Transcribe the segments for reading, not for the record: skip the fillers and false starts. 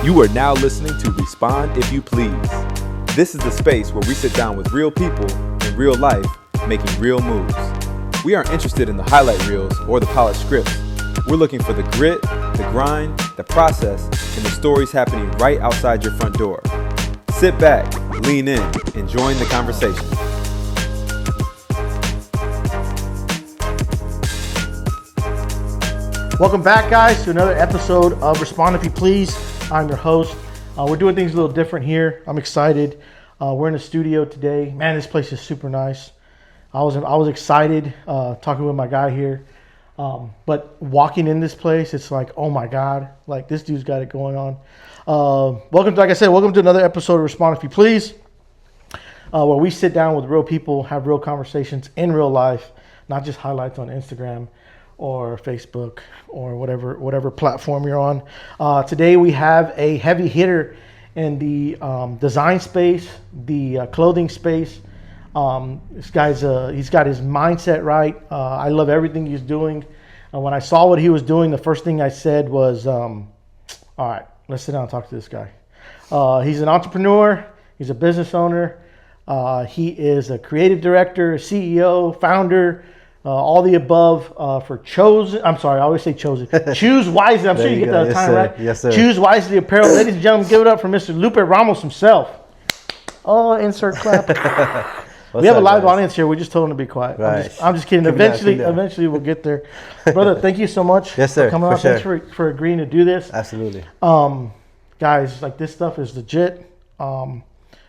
You are now listening to Respond If You Please. This is the space where we sit down with real people in real life making real moves. We aren't interested in the highlight reels or the polished scripts. We're looking for the grit, the grind, the process, and the stories happening right outside your front door. Sit back, lean in, and join the conversation. Welcome back, guys, to another episode of Respond If You Please. I'm your host. We're doing things a little different here. I'm excited. We're in the studio today. Man, this place is super nice. I was excited talking with my guy here. But walking in this place, it's like, oh my God, like this dude's got it going on. Welcome to another episode of Respond If You Please, where we sit down with real people, have real conversations in real life, not just highlights on Instagram or Facebook or whatever platform you're on. Today we have a heavy hitter in the design space, the clothing space. This guy's he's got his mindset right. I love everything he's doing. When I saw what he was doing, the first thing I said was, all right, let's sit down and talk to this guy. He's an entrepreneur. He's a business owner. He is a creative director, a CEO, founder, all the above for Choose Wisely. I'm sure you get that time right. Yes, sir. Choose Wisely Apparel. Ladies and gentlemen, give it up for Mr. Lupe Ramos himself. Oh, insert clap. We have a live audience here. We just told him to be quiet. Right. I'm just kidding. Eventually we'll get there. Brother, thank you so much yes, sir, for coming out. sure. Thanks for agreeing to do this. Absolutely. Guys, like this stuff is legit.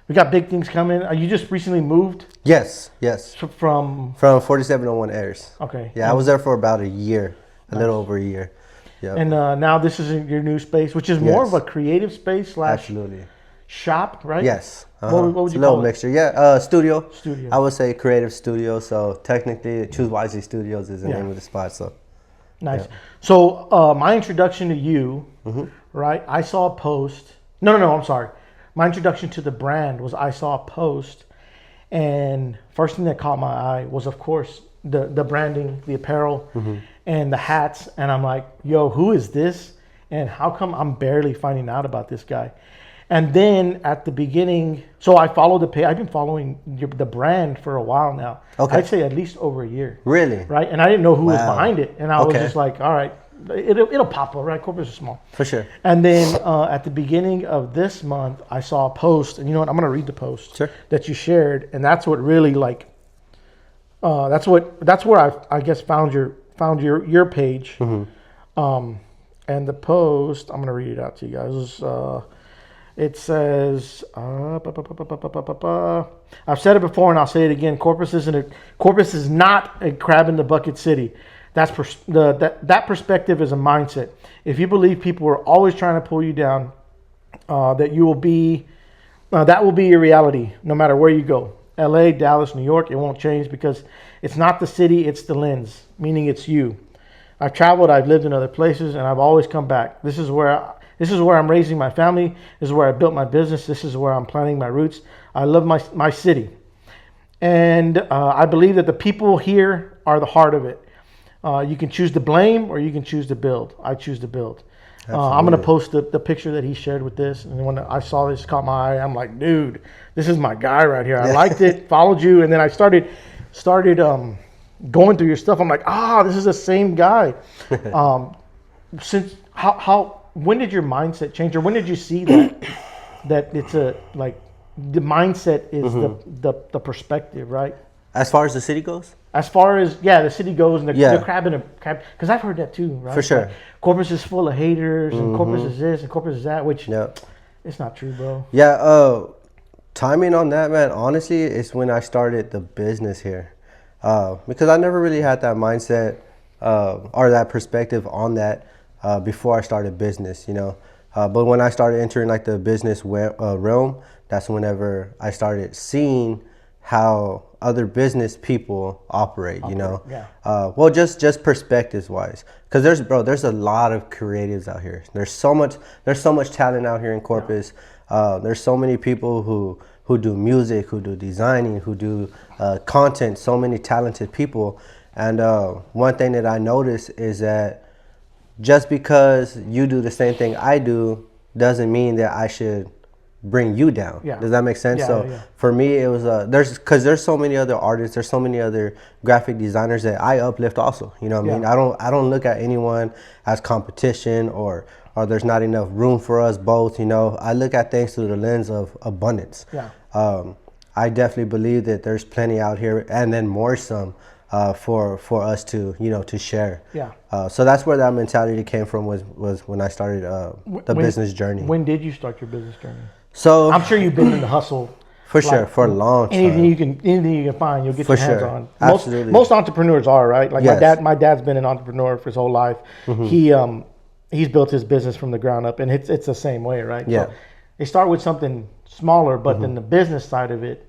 We got big things coming. You just recently moved? Yes. From 4701 Airs. Okay. Yeah, I was there for about a year, a little over a year. Yep. And now this is your new space, which is more of a creative space / Absolutely. shop, right? Yes. What would you it's a call little it? mixture. Yeah, studio. Studio. I would say creative studio. So technically, Choose Wisely Studios is the name of the spot. So nice. Yeah. So my introduction to you, right? I saw a post. No, I'm sorry. My introduction to the brand was I saw a post, and first thing that caught my eye was, of course, the branding, the apparel, and the hats. And I'm like, yo, who is this? And how come I'm barely finding out about this guy? And then at the beginning, so I followed the page. I've been following the brand for a while now. Okay. I'd say at least over a year. Really? Right? And I didn't know who was behind it. And I was just like, all right, it'll pop up, right? Corpus is small. For sure. And then at the beginning of this month, I saw a post. And you know what? I'm going to read the post that you shared. And that's what really that's where I guess found your page. And the post, I'm going to read it out to you guys. It says, I've said it before and I'll say it again. Corpus is not a crab in the bucket city. That perspective is a mindset. If you believe people are always trying to pull you down, that will be your reality no matter where you go. LA, Dallas, New York, it won't change because it's not the city, it's the lens, meaning it's you. I've traveled, I've lived in other places, and I've always come back. This is where I'm raising my family. This is where I built my business. This is where I'm planting my roots. I love my city. And I believe that the people here are the heart of it. You can choose to blame or you can choose to build. I choose to build. I'm going to post the picture that he shared with this. And when I saw this, caught my eye, I'm like, dude, this is my guy right here. I liked it, followed you. And then I started going through your stuff. I'm like, this is the same guy. When did your mindset change, or when did you see that it's the mindset is the perspective, right? As far as the city goes? As far as the city goes, and the crab in a crab, because I've heard that too, right? For sure. Like, Corpus is full of haters, and Corpus is this, and Corpus is that, which it's not true, bro. Yeah, timing on that, man, honestly, is when I started the business here. Because I never really had that mindset or that perspective on that before I started business, you know. But when I started entering like the business realm, that's whenever I started seeing how other business people operate, you know. Well, just perspectives wise, because there's a lot of creatives out here. There's so much talent out here in Corpus. There's so many people who do music, who do designing, who do content. So many talented people. And one thing that I noticed is that just because you do the same thing I do doesn't mean that I should bring you down. Yeah. Does that make sense? Yeah, So yeah. for me, it was there's so many other artists, there's so many other graphic designers that I uplift also. You know what I mean? I don't look at anyone as competition or there's not enough room for us both. You know, I look at things through the lens of abundance. Yeah. I definitely believe that there's plenty out here, and then more some for us to to share. Yeah. So that's where that mentality came from was when I started the business journey. When did you start your business journey? So I'm sure you've been in the hustle. For sure, for a long time. Anything you can find, you'll get your hands on. Absolutely. Most entrepreneurs are, right? Like Yes. my dad's been an entrepreneur for his whole life. He's built his business from the ground up, and it's the same way, right? Yeah. So they start with something smaller, but then the business side of it.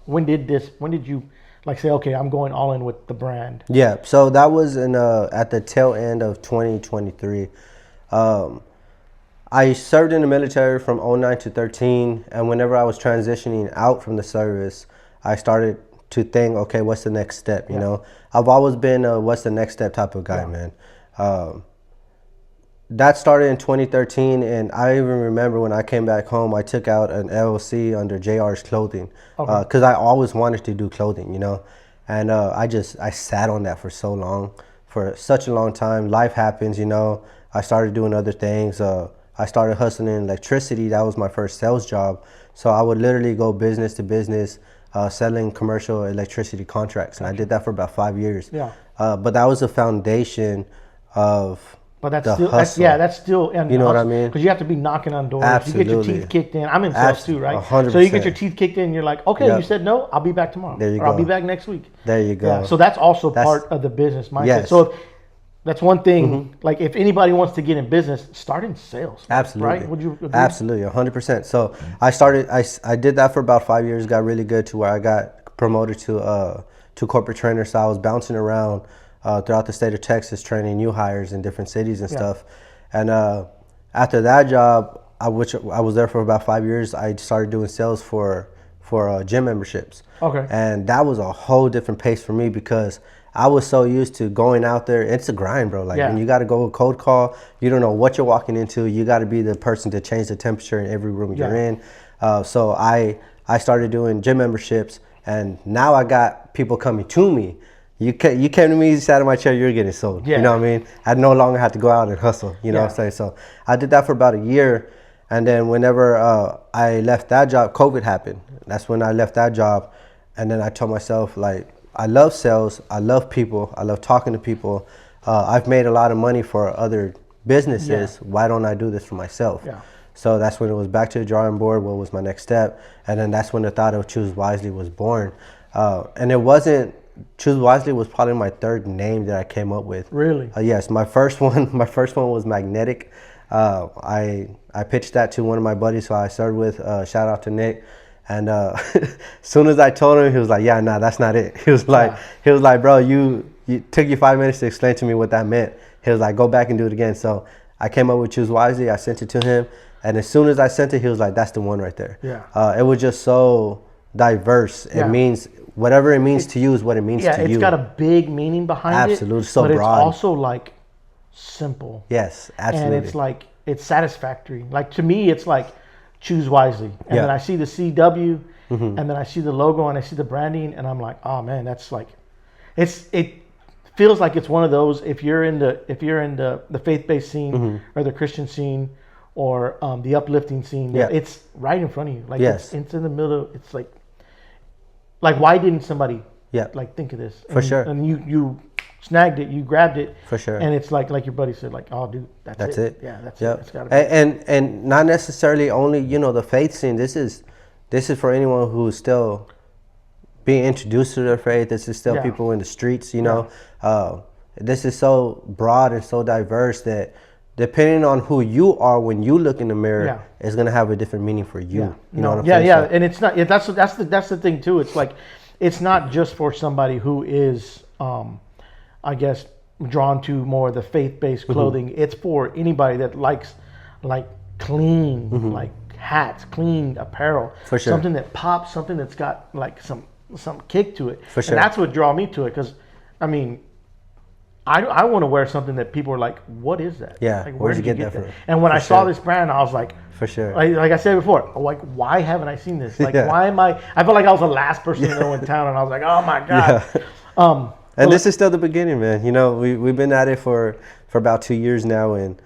When did you like say, okay, I'm going all in with the brand? Yeah, so that was in at the tail end of 2023. I served in the military from 09 to 13, and whenever I was transitioning out from the service, I started to think, okay, what's the next step? You know, I've always been a what's the next step type of guy, man. That started in 2013, and I even remember when I came back home, I took out an LLC under JR's Clothing because I always wanted to do clothing, you know, and I sat on that for so long, for such a long time. Life happens, you know. I started doing other things. I started hustling in electricity. That was my first sales job. So I would literally go business to business, selling commercial electricity contracts, and I did that for about 5 years. Yeah. But that was the foundation of. But that's the still, hustle. that's still, You know what I mean? Because you have to be knocking on doors. Absolutely. You get your teeth kicked in. I'm in sales too, right? 100%. So you get your teeth kicked in. You're like, okay, Yep. you said no. I'll be back tomorrow. There you or I'll go. be back next week. There you go. Yeah. So that's also part of the business mindset. Yes. So that's one thing. Like if anybody wants to get in business, start in sales. Absolutely. Right? Would you agree? Absolutely, 100%. So I did that for about 5 years, got really good to where I got promoted to corporate trainer. So I was bouncing around throughout the state of Texas, training new hires in different cities and stuff. And after that job, which I was there for about 5 years, I started doing sales for gym memberships. Okay. And that was a whole different pace for me because I was so used to going out there. It's a grind, bro. Like when you got to go cold call, you don't know what you're walking into. You got to be the person to change the temperature in every room you're in. So I started doing gym memberships, and now I got people coming to me. You came to me, you sat in my chair, you're getting sold. You know what I mean? I no longer have to go out and hustle. You know what I'm saying? So I did that for about a year, and then whenever I left that job, COVID happened. That's when I left that job, and then I told myself, like, I love sales, I love people, I love talking to people. I've made a lot of money for other businesses. Why don't I do this for myself? So that's when it was back to the drawing board. What was my next step? And then that's when the thought of Choose Wisely was born. And it wasn't, Choose Wisely was probably my third name that I came up with. Really? Yes, my first one was Magnetic. I pitched that to one of my buddies who I served with. Shout out to Nick. And as soon as I told him, he was like, "Yeah, nah, that's not it." He was like, "Bro, you took you 5 minutes to explain to me what that meant." He was like, "Go back and do it again." So I came up with Choose Wisely. I sent it to him, and as soon as I sent it, he was like, "That's the one right there." It was just so diverse. It means whatever it means to you is what it means to you. Yeah, it's got a big meaning behind it. Absolutely, so but broad. It's also like simple. Yes, absolutely. And it's like it's satisfactory. Like to me, it's like Choose Wisely, and then I see the CW, and then I see the logo, and I see the branding, and I'm like, oh man, that's like, it feels like it's one of those. If you're in the faith-based scene or the Christian scene or the uplifting scene, it's right in front of you. Like it's in the middle. It's like why didn't somebody like think of this? For sure. And you snagged it, you grabbed it. For sure. And it's like your buddy said, like, oh dude, that's it. Yeah, that's it. It's gotta be. And not necessarily only, the faith scene. This is for anyone who's still being introduced to their faith. This is still people in the streets, This is so broad and so diverse that depending on who you are when you look in the mirror, it's gonna have a different meaning for you. You know what I'm saying? Yeah, and it's not. That's the thing too. It's like, it's not just for somebody who is, I guess, drawn to more the faith-based clothing. It's for anybody that likes like clean, like hats, clean apparel. For sure. Something that pops, something that's got like some kick to it. For sure. And that's what draw me to it, because I mean, I want to wear something that people are like, what is that? Yeah, like, where'd you get that from? And when For I saw sure. this brand, I was like, For sure. like I said before, like, why haven't I seen this? Like, Yeah. why am I felt like I was the last person to know in town, and I was like, oh my God. Yeah. And this is still the beginning, man. You know, we've been at it for about 2 years now, and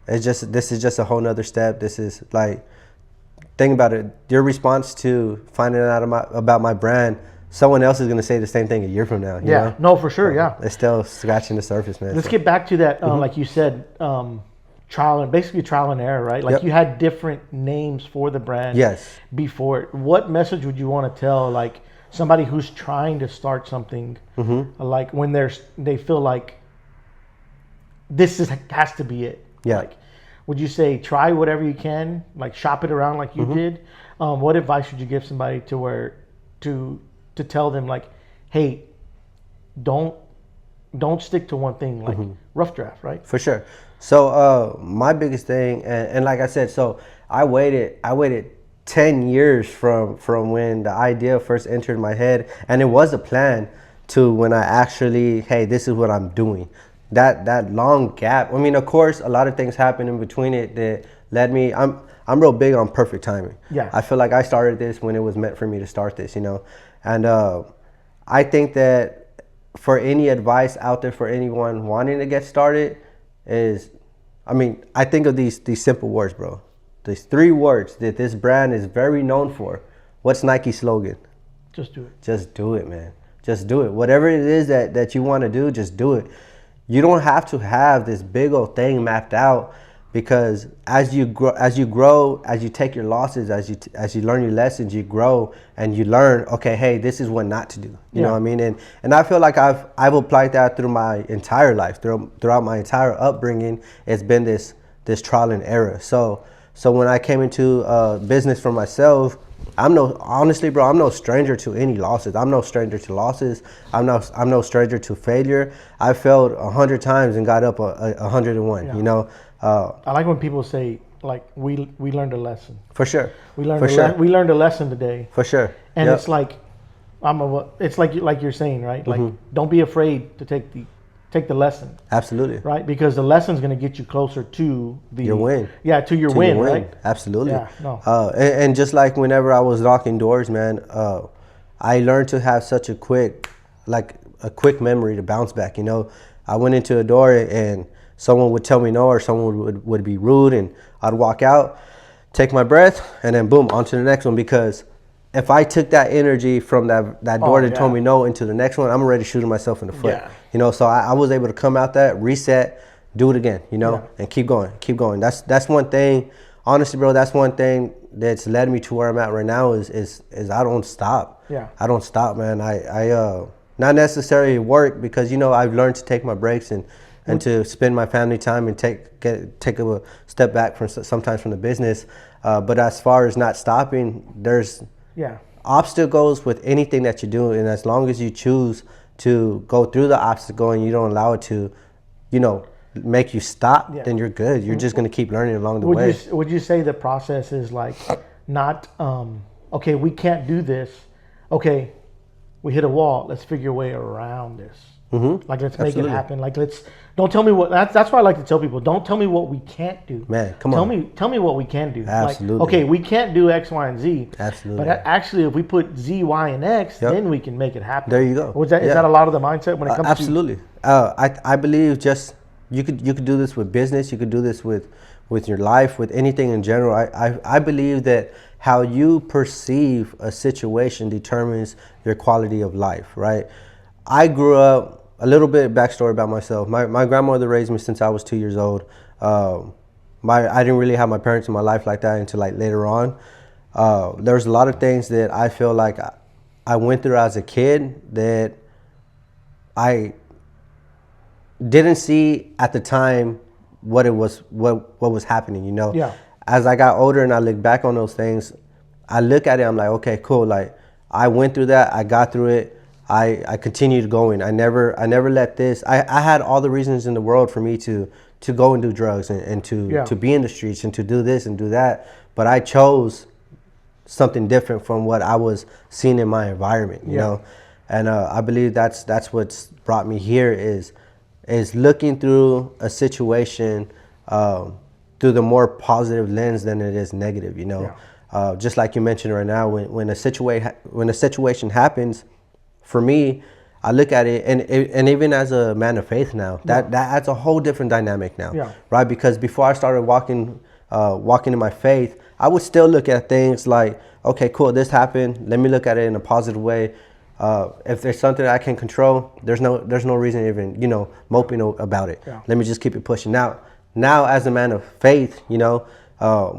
this is just a whole nother step. This is like, think about it. Your response to finding out about my brand, someone else is going to say the same thing a year from now. You know? No, for sure, yeah. It's still scratching the surface, man. Let's get back to that, like you said, trial and error, right? Like, Yep. you had different names for the brand. Yes. Before it. What message would you want to tell, like, somebody who's trying to start something, like when they feel like this has to be it? Yeah. Like, would you say try whatever you can, like shop it around like you did? What advice would you give somebody to tell them, like, hey, don't stick to one thing, like rough draft, right? For sure. So my biggest thing, and like I said, so I waited 10 years from when the idea first entered my head, and it was a plan, to when I actually, hey, this is what I'm doing. That long gap. I mean, of course, a lot of things happened in between it that led me. I'm real big on perfect timing. Yeah. I feel like I started this when it was meant for me to start this, you know. And I think that for any advice out there for anyone wanting to get started is, I mean, I think of these simple words, bro. These 3 words that this brand is very known for. What's Nike's slogan? Just do it. Just do it, man. Just do it. Whatever it is that you want to do, just do it. You don't have to have this big old thing mapped out, because as you grow, as you take your losses, as you learn your lessons, you grow and you learn, okay, hey, this is what not to do. You know what I mean? And I feel like I've applied that through my entire life, throughout my entire upbringing. It's been this trial and error. So when I came into business for myself, honestly, bro, I'm no stranger to any losses. I'm no stranger to losses. I'm no stranger to failure. I failed 100 times and got up 101. Yeah. You know. I like when people say, like, we learned a lesson. For sure. We learned a lesson today. For sure. And Yep. it's like, it's like you're saying, right? Like, don't be afraid to take the lesson. Absolutely. Right? Because the lesson's going to get you closer to your win. Yeah, to your win, right? Absolutely. Yeah, no. And just like whenever I was knocking doors, man, I learned to have such a quick memory to bounce back. You know, I went into a door and someone would tell me no, or someone would be rude, and I'd walk out, take my breath, and then boom, on to the next one. Because if I took that energy from that door that told me no into the next one, I'm already shooting myself in the foot. Yeah. You know, so I was able to come out that, reset, do it again, you know, and keep going. That's one thing, honestly, bro, that's one thing that's led me to where I'm at right now is I don't stop. Yeah. I don't stop, man. I not necessarily work, because, you know, I've learned to take my breaks and to spend my family time and take a step back sometimes from the business. But as far as not stopping, there's obstacles with anything that you do, and as long as you choose to go through the obstacle and you don't allow it to, you know, make you stop, then you're good. You're just going to keep learning along the way. Would you say the process is like not, okay, we can't do this. Okay, we hit a wall. Let's figure a way around this. Like, let's make it happen. Like, don't tell me what, that's why I like to tell people, don't tell me what we can't do. Man, come on. Tell me what we can do. Absolutely. Like, okay, we can't do X, Y, and Z. Absolutely. But actually, if we put Z, Y, and X, then we can make it happen. There you go. Is that a lot of the mindset when it comes absolutely. I believe just you could do this with business. You could do this with your life, with anything in general. I believe that how you perceive a situation determines your quality of life, right? I grew up, a little bit backstory about myself. My grandmother raised me since I was 2 years old. I didn't really have my parents in my life like that until like later on. There's a lot of things that I feel like I went through as a kid that I didn't see at the time what was happening, you know? Yeah. As I got older and I look back on those things, I look at it, I'm like, okay, cool. Like, I went through that, I got through it. I continued going. I never let this. I had all the reasons in the world for me to go and do drugs and to be in the streets and to do this and do that. But I chose something different from what I was seeing in my environment, you know. And I believe that's what's brought me here is looking through a situation through the more positive lens than it is negative. You know, just like you mentioned right now, when a situation happens, for me, I look at it, and even as a man of faith now, that adds a whole different dynamic now, right? Because before I started walking in my faith, I would still look at things like, okay, cool, this happened. Let me look at it in a positive way. If there's something I can control, there's no reason even, you know, moping about it. Let me just keep it pushing. Now as a man of faith, you know,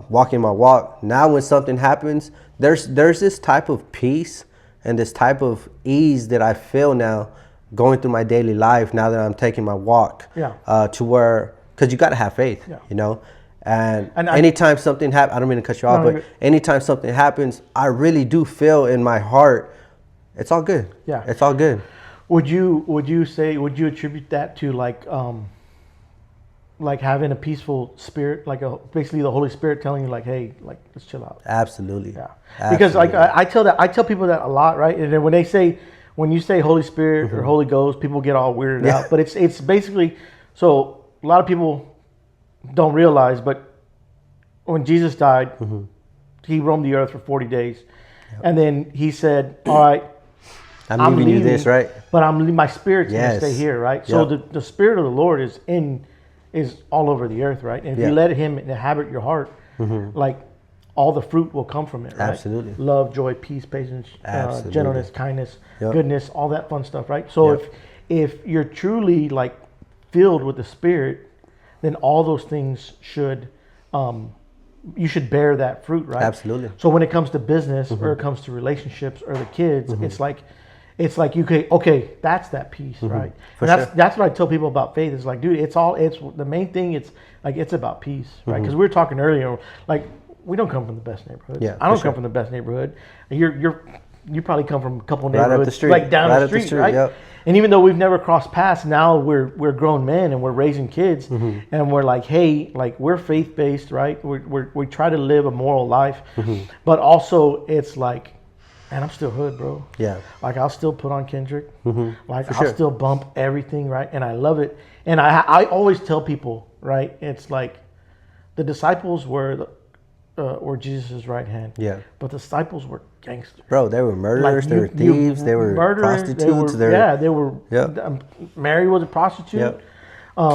walking my walk, now when something happens, there's this type of peace and this type of ease that I feel now going through my daily life now that I'm taking my walk to where, because you got to have faith, you know. And anytime something happens, I don't mean to cut you off, but anytime something happens, I really do feel in my heart, it's all good. Yeah, it's all good. Would you attribute that to like having a peaceful spirit, like basically the Holy Spirit telling you like, hey, like let's chill out? Absolutely. Yeah. Absolutely. Because like I tell people that a lot, right? And then when you say Holy Spirit or Holy Ghost, people get all weirded out. But it's basically, so a lot of people don't realize, but when Jesus died, he roamed the earth for 40 days. And then he said, all right, I'm leaving you this, right? But my spirit's going to stay here, right? So the Spirit of the Lord is all over the earth, right? And if you let him inhabit your heart, like all the fruit will come from it, right? Absolutely. Love, joy, peace, patience, gentleness, kindness, goodness, all that fun stuff, right? So if you're truly like filled with the Spirit, then all those things should, you should bear that fruit, right? Absolutely. So when it comes to business or it comes to relationships or the kids, it's like you could, okay, that's that peace, right? And that's what I tell people about faith. It's like, dude, it's the main thing. It's like, it's about peace, right? Because we were talking earlier, like we don't come from the best neighborhood. Yeah, I don't come from the best neighborhood. You probably come from a couple of neighborhoods, like down the street, right? Yep. And even though we've never crossed paths, now we're grown men and we're raising kids, and we're like, hey, like we're faith based, right? We try to live a moral life, but also it's like, man, I'm still hood, bro. Yeah. Like I'll still put on Kendrick, like I'll still bump everything, right? And I love it. And I always tell people, right? It's like the disciples were Jesus' right hand. Yeah. But the disciples were gangsters. Bro, they were murderers, they were thieves, they were prostitutes. They were. Mary was a prostitute. Yep.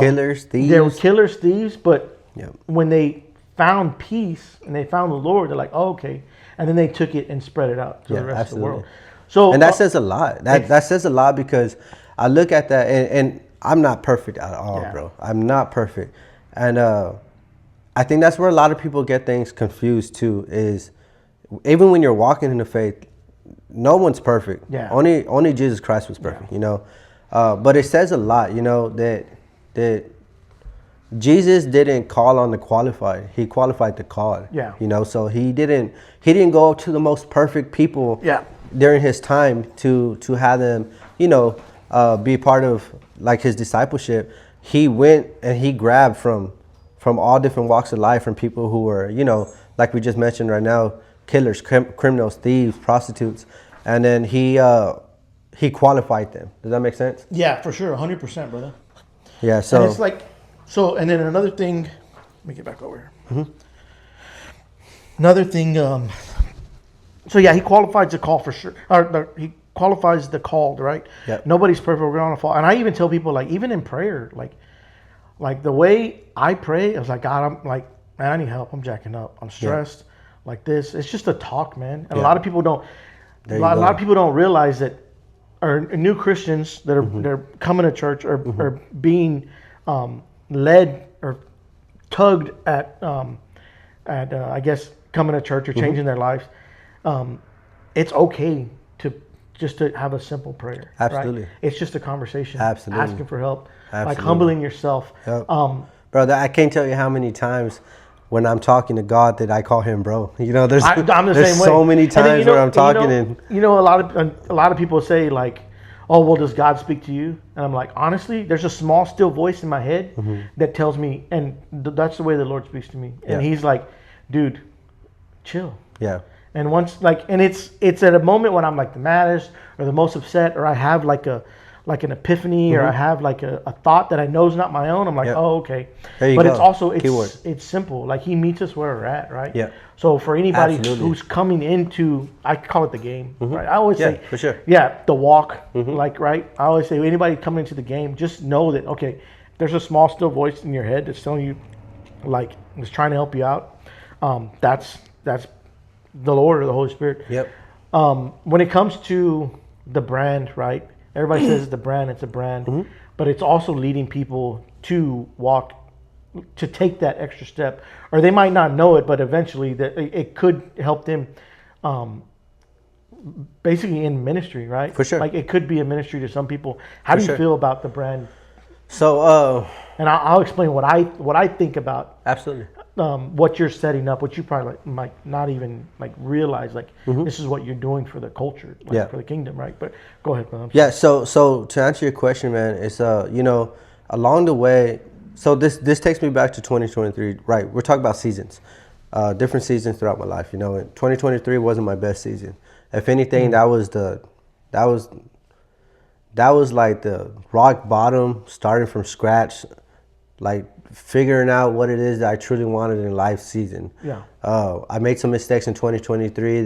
Killers, thieves. They were killers, thieves. But when they found peace and they found the Lord, they're like, oh, okay. And then they took it and spread it out to the rest of the world. So, and that says a lot. That says a lot, because I look at that and I'm not perfect at all, bro. I'm not perfect. And I think that's where a lot of people get things confused too, is even when you're walking in the faith, no one's perfect. Yeah. Only Jesus Christ was perfect, you know. But it says a lot, you know, that Jesus didn't call on the qualified. He qualified the called. Yeah. You know, so he didn't go to the most perfect people during his time to have them, you know, be part of like his discipleship. He went and he grabbed from all different walks of life, from people who were, you know, like we just mentioned right now, killers, criminals, thieves, prostitutes, and then he qualified them. Does that make sense? Yeah, for sure, 100%, brother. Yeah, so and it's like, and then another thing, let me get back over here. Another thing, he qualifies the call for sure. He qualifies the called, right? Yep. Nobody's perfect. We're gonna fall. And I even tell people, like, even in prayer, like the way I pray, I was like, God, I'm like, man, I need help. I'm jacking up. I'm stressed. Like this. It's just a talk, man. And a lot of people don't. A lot of people don't realize that, or new Christians that are they're coming to church or being led or tugged at I guess coming to church or changing their lives. It's okay to have a simple prayer. Absolutely. Right? It's just a conversation. Absolutely. Asking for help. Absolutely. Like humbling yourself. Yep. Bro, I can't tell you how many times when I'm talking to God that I call him bro. You know, there's so many times where I'm talking a lot of people say like, oh, well, does God speak to you? And I'm like, honestly, there's a small still voice in my head that tells me, and that's the way the Lord speaks to me. And he's like, dude, chill. Yeah. And once and it's at a moment when I'm like the maddest or the most upset, or I have like an epiphany, or I have like a thought that I know is not my own. I'm like, oh, okay. There you but go. it's also Keyword. it's simple. Like he meets us where we're at, right? Yeah. So for anybody Absolutely. who's coming into, I call it the game, right? I always say, for sure. yeah, the walk, like, right? I always say, anybody coming into the game, just know that, okay, there's a small, still voice in your head that's telling you, like, is trying to help you out. That's the Lord or the Holy Spirit. Yep. When it comes to the brand, right? Everybody says it's the brand, it's a brand, but it's also leading people to walk, to take that extra step, or they might not know it, but eventually that it could help them, basically in ministry, right? For sure. Like it could be a ministry to some people. How do you feel about the brand? So, and I'll explain what I think about. Absolutely. What you're setting up, what you probably might not even realize, this is what you're doing for the culture, for the kingdom, right? But go ahead, man. Yeah. So to answer your question, man, it's along the way. So this takes me back to 2023, right? We're talking about seasons, different seasons throughout my life. 2023 wasn't my best season. If anything, that was like the rock bottom, starting from scratch, like figuring out what it is that I truly wanted in life season. Yeah. I made some mistakes in 2023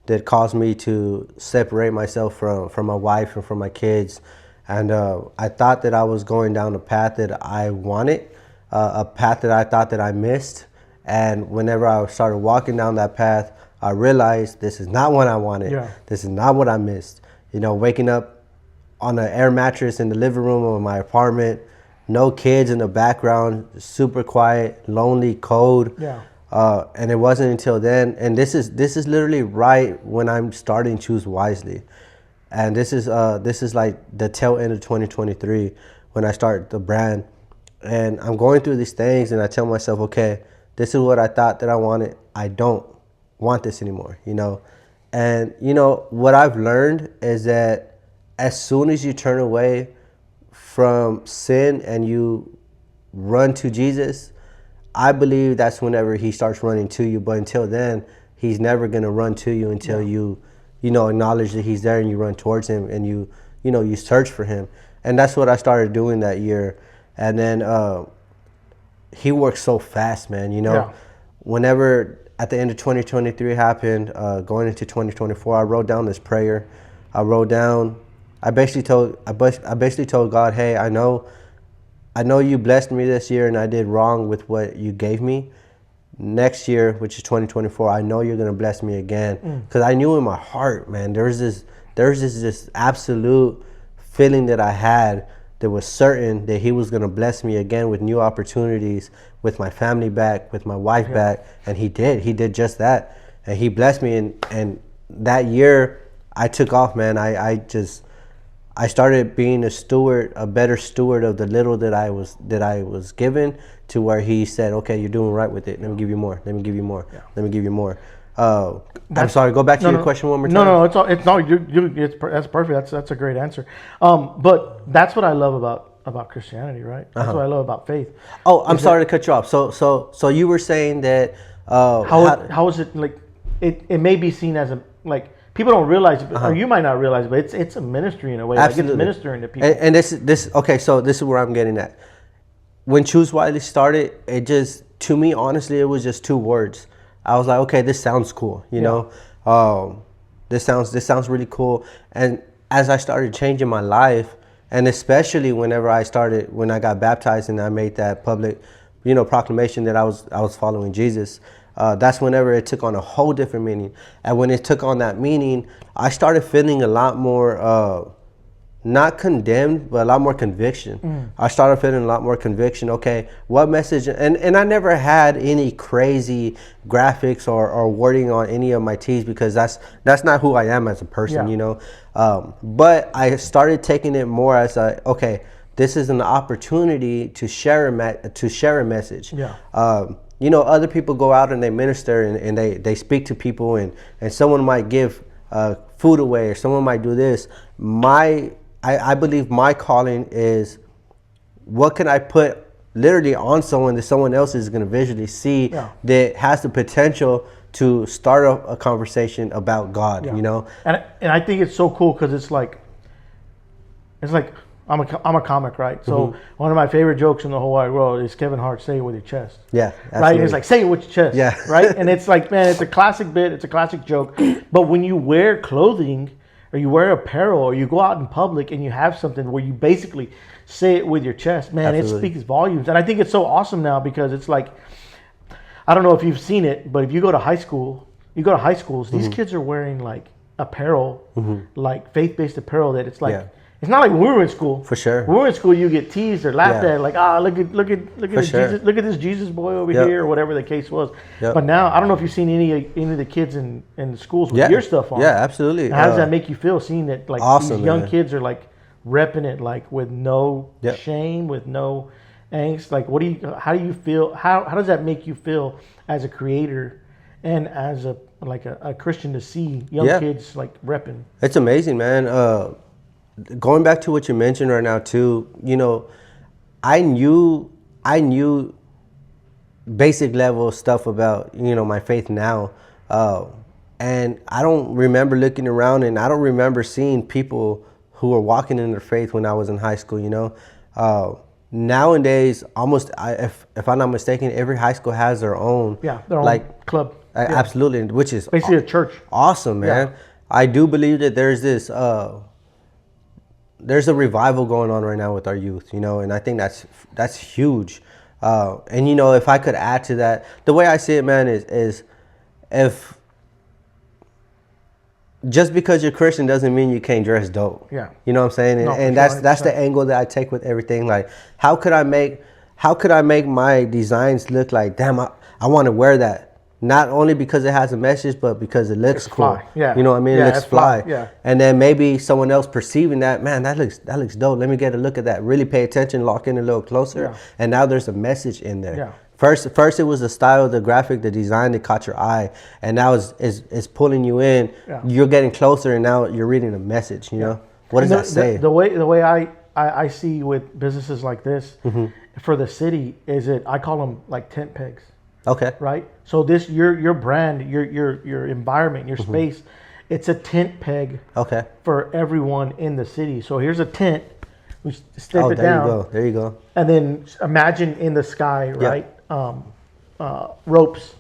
that caused me to separate myself from my wife and from my kids. And I thought that I was going down a path that I wanted, a path that I thought that I missed. And whenever I started walking down that path, I realized this is not what I wanted. Yeah. This is not what I missed. Waking up on an air mattress in the living room of my apartment, no kids in the background, super quiet, lonely, cold. Yeah. And it wasn't until then, and this is literally right when I'm starting Choose Wisely. And this is like the tail end of 2023 when I start the brand. And I'm going through these things and I tell myself, okay, this is what I thought that I wanted. I don't want this anymore, And what I've learned is that as soon as you turn away from sin and you run to Jesus, I believe that's whenever he starts running to you. But until then, he's never going to run to you until you acknowledge that he's there and you run towards him and you search for him. And that's what I started doing that year. And then he works so fast, man. Whenever at the end of 2023 happened, going into 2024, I wrote down this prayer. I basically told God, hey, I know you blessed me this year and I did wrong with what you gave me. Next year, which is 2024, I know you're gonna bless me again. Because I knew in my heart, man, there was this absolute feeling that I had that was certain that he was gonna bless me again with new opportunities, with my family back, with my wife back, and he did just that, and he blessed me. And that year, I took off, man. I started being a better steward of the little that I was given, to where he said, okay, you're doing right with it. Let me give you more. Let me give you more. Yeah. Let me give you more. I'm sorry. Go back to your question one more time. No. That's perfect. That's a great answer. But that's what I love about Christianity, right? That's what I love about faith. Oh, I'm sorry to cut you off. So you were saying that how is it like? It may be seen as people don't realize it, or you might not realize it, but it's a ministry in a way. Absolutely. Like it's ministering to people. And this okay, so this is where I'm getting at. When Choose Wisely started, it just, to me, honestly, it was just two words. I was like, okay, this sounds cool, you know? This sounds really cool. And as I started changing my life, and especially when I got baptized and I made that public, proclamation that I was following Jesus, that's whenever it took on a whole different meaning. And when it took on that meaning, I started feeling a lot more, not condemned, but a lot more conviction. I started feeling a lot more conviction. Okay, what message? And I never had any crazy graphics or wording on any of my tees, because that's not who I am as a person, But I started taking it more as okay, this is an opportunity to share a message. Yeah. Other people go out and they minister and they speak to people, and someone might give food away, or someone might do this. I believe my calling is, what can I put literally on someone that someone else is going to visually see, that has the potential to start a conversation about God, Yeah. you know? And I think it's so cool because it's like I'm a comic, right? So one of my favorite jokes in the whole wide world is Kevin Hart, "Say it with your chest." Yeah, absolutely. Right? And it's like, say it with your chest. Yeah. Right? And it's like, man, it's a classic bit. It's a classic joke. But when you wear clothing or you wear apparel or you go out in public and you have something where you basically say it with your chest, man, Absolutely. it speaks volumes. And I think it's so awesome now because it's like, I don't know if you've seen it, but if you go to high school, these kids are wearing like apparel, like faith-based apparel that it's like, Yeah. it's not like when we were in school. For sure. When we were in school, you get teased or laughed Yeah. at, like, look at this sure. Jesus, look at this Jesus boy over Yep. here, or whatever the case was. Yep. But now, I don't know if you've seen any of the kids in the schools with your stuff on. Yeah, absolutely. How does that make you feel, seeing that like Awesome, these young man. kids are like repping it, like with no Yep. shame, with no angst? Like, how do you feel? How does that make you feel as a creator and as a Christian to see young Yeah. kids like repping? It's amazing, man. Going back to what you mentioned right now too, you know, I knew basic level stuff about, you know, my faith now. And I don't remember looking around, and I don't remember seeing people who were walking in their faith when I was in high school, you know. Nowadays, if I'm not mistaken, every high school has their own. Yeah, their own like club. Yeah. Absolutely, which is Basically a church. awesome, man. Yeah. I do believe that there's this there's a revival going on right now with our youth, you know, and I think that's huge. And you know, if I could add to that, the way I see it, man, is if just because you're Christian doesn't mean you can't dress dope. Yeah. You know what I'm saying? And, No, and for sure, that's the 100%. angle that I take with everything. Like, how could I make my designs look like, damn, I want to wear that. Not only because it has a message, but because it looks It's cool. fly. Yeah. You know what I mean? Yeah, It looks it's fly. fly. Yeah. And then maybe someone else perceiving that, man, that looks dope. Let me get a look at that. Really pay attention, lock in a little closer. Yeah. And now there's a message in there. Yeah. First it was the style, the graphic, the design that caught your eye. And now it's pulling you in. Yeah. You're getting closer, and now you're reading a message, you know? What does that say? The way I see with businesses like this for the city is that I call them like tent pegs. Okay. Right? So this your brand, your environment, your space, it's a tent peg Okay. for everyone in the city. So here's a tent. We step it there down. you go. There you go. And then imagine in the sky, right? Ropes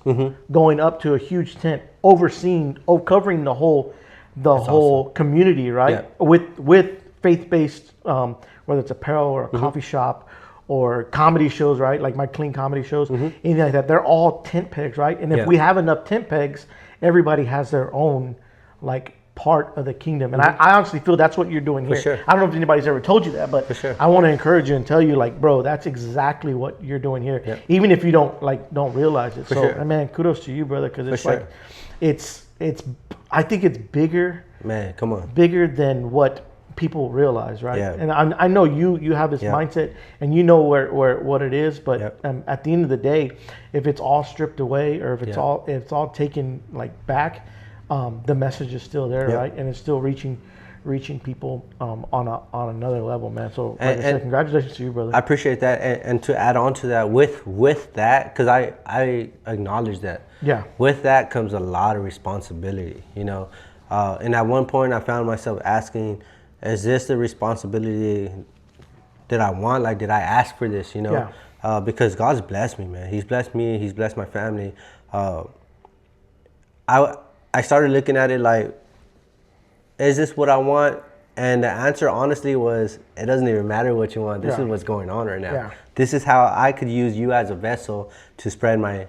going up to a huge tent, covering the whole community, right? Yeah. With faith-based, whether it's apparel or a coffee shop or comedy shows, right? Like my clean comedy shows, anything like that. They're all tent pegs, right? And if we have enough tent pegs, everybody has their own like part of the kingdom. And I honestly feel that's what you're doing here. sure. I don't know if anybody's ever told you that, but For sure. I want to encourage you and tell you, like, bro, that's exactly what you're doing here. Yep. Even if you don't realize it. So, sure. man, kudos to you, brother, because it's sure. like, it's. I think it's bigger Man, come on. than what people realize, right? Yeah. And I know you have this Yeah. mindset, and you know where what it is. But Yep. at the end of the day, if it's all stripped away, or if it's Yeah. all taken like back, the message is still there, Yep. right? And it's still reaching people on another level, man. So, like I And- said, congratulations to you, brother. I appreciate that, and to add on to that, with that, because I acknowledge that. Yeah. With that comes a lot of responsibility, you know. And at one point, I found myself asking, "Is this the responsibility that I want? Like, did I ask for this? You know?" Because God's blessed me, man. He's blessed me. He's blessed my family. I started looking at it like, is this what I want? And the answer honestly was, it doesn't even matter what you want. This Yeah. is what's going on right now. Yeah. This is how I could use you as a vessel to spread my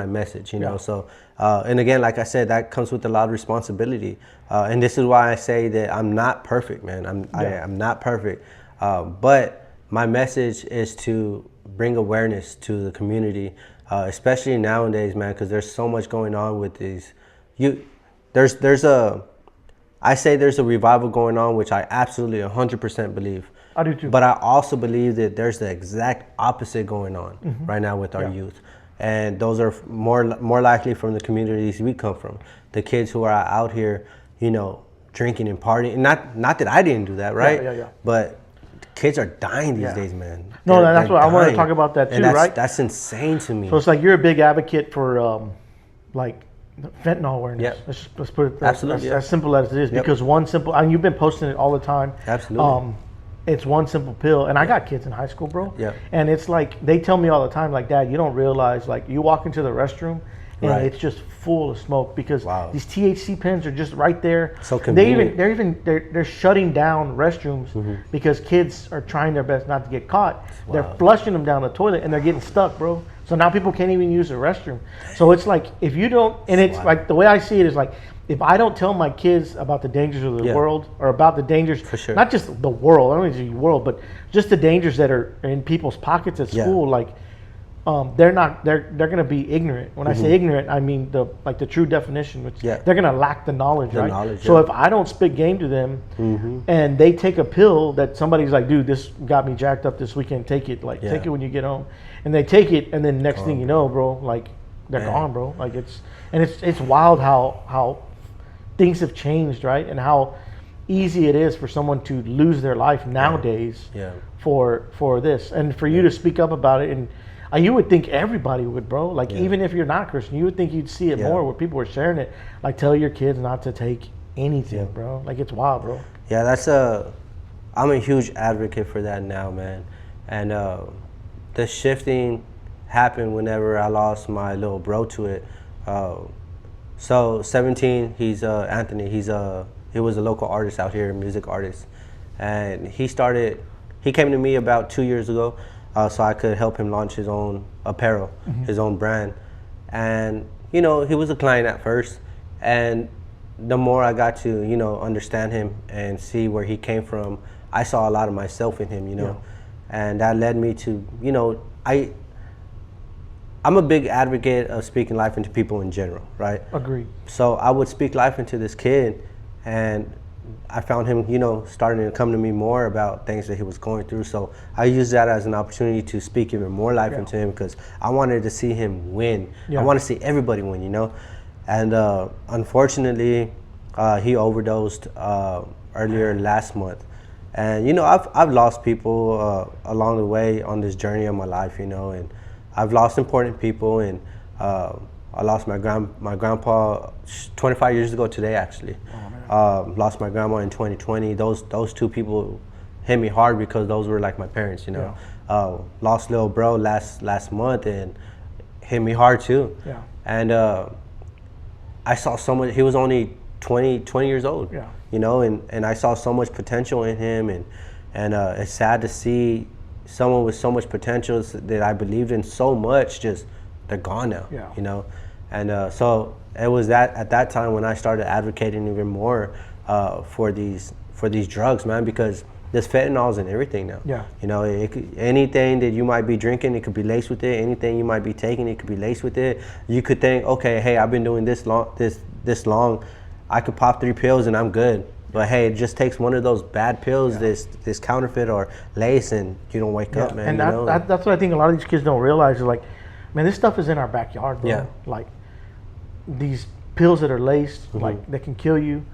message, you know. Yeah. So, and again, like I said, that comes with a lot of responsibility. And this is why I say that I'm not perfect, man. I'm not perfect. But my message is to bring awareness to the community, especially nowadays, man, because there's so much going on with these. I say there's a revival going on, which I absolutely 100% believe. I do too. But I also believe that there's the exact opposite going on right now with our youth. And those are more likely from the communities we come from. The kids who are out here, you know, drinking and partying. Not that I didn't do that, right? Yeah. But kids are dying these Yeah. days, man. No, that's They're what I wanted to dying. talk about that too, And right? That's insane to me. So it's like you're a big advocate for like fentanyl awareness. Yep. Let's put it Absolutely, as simple as it is. Yep. Because one simple, and you've been posting it all the time. Absolutely. It's one simple pill, and I got kids in high school, bro. Yeah. And it's like they tell me all the time, like, Dad, you don't realize, like, you walk into the restroom and Right. it's just full of smoke because Wow. these THC pens are just right there. So convenient. They're shutting down restrooms because kids are trying their best not to get caught. They're flushing them down the toilet and they're getting stuck, bro. So now people can't even use the restroom. So it's like if you don't, and it's like the way I see it is like, if I don't tell my kids about the dangers of the world or about the dangers, For sure. not just the world, I don't mean the world, but just the dangers that are in people's pockets at school, like they're going to be ignorant. When I say ignorant, I mean the true definition, which they're going to lack the knowledge, right? So if I don't spit game to them and they take a pill that somebody's like, dude, this got me jacked up this weekend, take it, like take it when you get home, and they take it, and then next thing you know, bro, like they're gone, bro. Like it's wild how things have changed, right? And how easy it is for someone to lose their life nowadays for this, and for you to speak up about it. And you would think everybody would, bro. Like even if you're not Christian, you would think you'd see it more where people were sharing it. Like, tell your kids not to take anything, bro. Like, it's wild, bro. Yeah, I'm a huge advocate for that now, man. And the shifting happened whenever I lost my little bro to it. So 17, he's Anthony. He was a local artist out here, music artist, and he came to me about 2 years ago, so I could help him launch his own apparel, his own brand. And he was a client at first, and the more I got to understand him and see where he came from, I saw a lot of myself in him, and that led me to I'm a big advocate of speaking life into people in general, right? Agreed. So I would speak life into this kid, and I found him, starting to come to me more about things that he was going through. So I used that as an opportunity to speak even more life into him, because I wanted to see him win. I want to see everybody win, And unfortunately, he overdosed earlier last month. And I've lost people along the way on this journey of my life, and I've lost important people, and I lost my grandpa 25 years ago today, actually. Lost my grandma in 2020. Those two people hit me hard because those were like my parents, Lost little bro last month, and hit me hard too. Yeah. And I saw so much. He was only 20 years old. Yeah. And I saw so much potential in him, and it's sad to see someone with so much potential that I believed in so much, just they're gone now. Yeah. And so it was at that time when I started advocating even more for these drugs, man, because there's fentanyls in everything now. Yeah. Anything that you might be drinking, it could be laced with it. Anything you might be taking, it could be laced with it. You could think, okay, hey, I've been doing this long, I could pop 3 pills and I'm good. But hey, it just takes one of those bad pills, this counterfeit or lace, and you don't wake up, man. And that's what I think a lot of these kids don't realize is, like, man, this stuff is in our backyard, bro. Yeah. Like, these pills that are laced, like, that can kill you,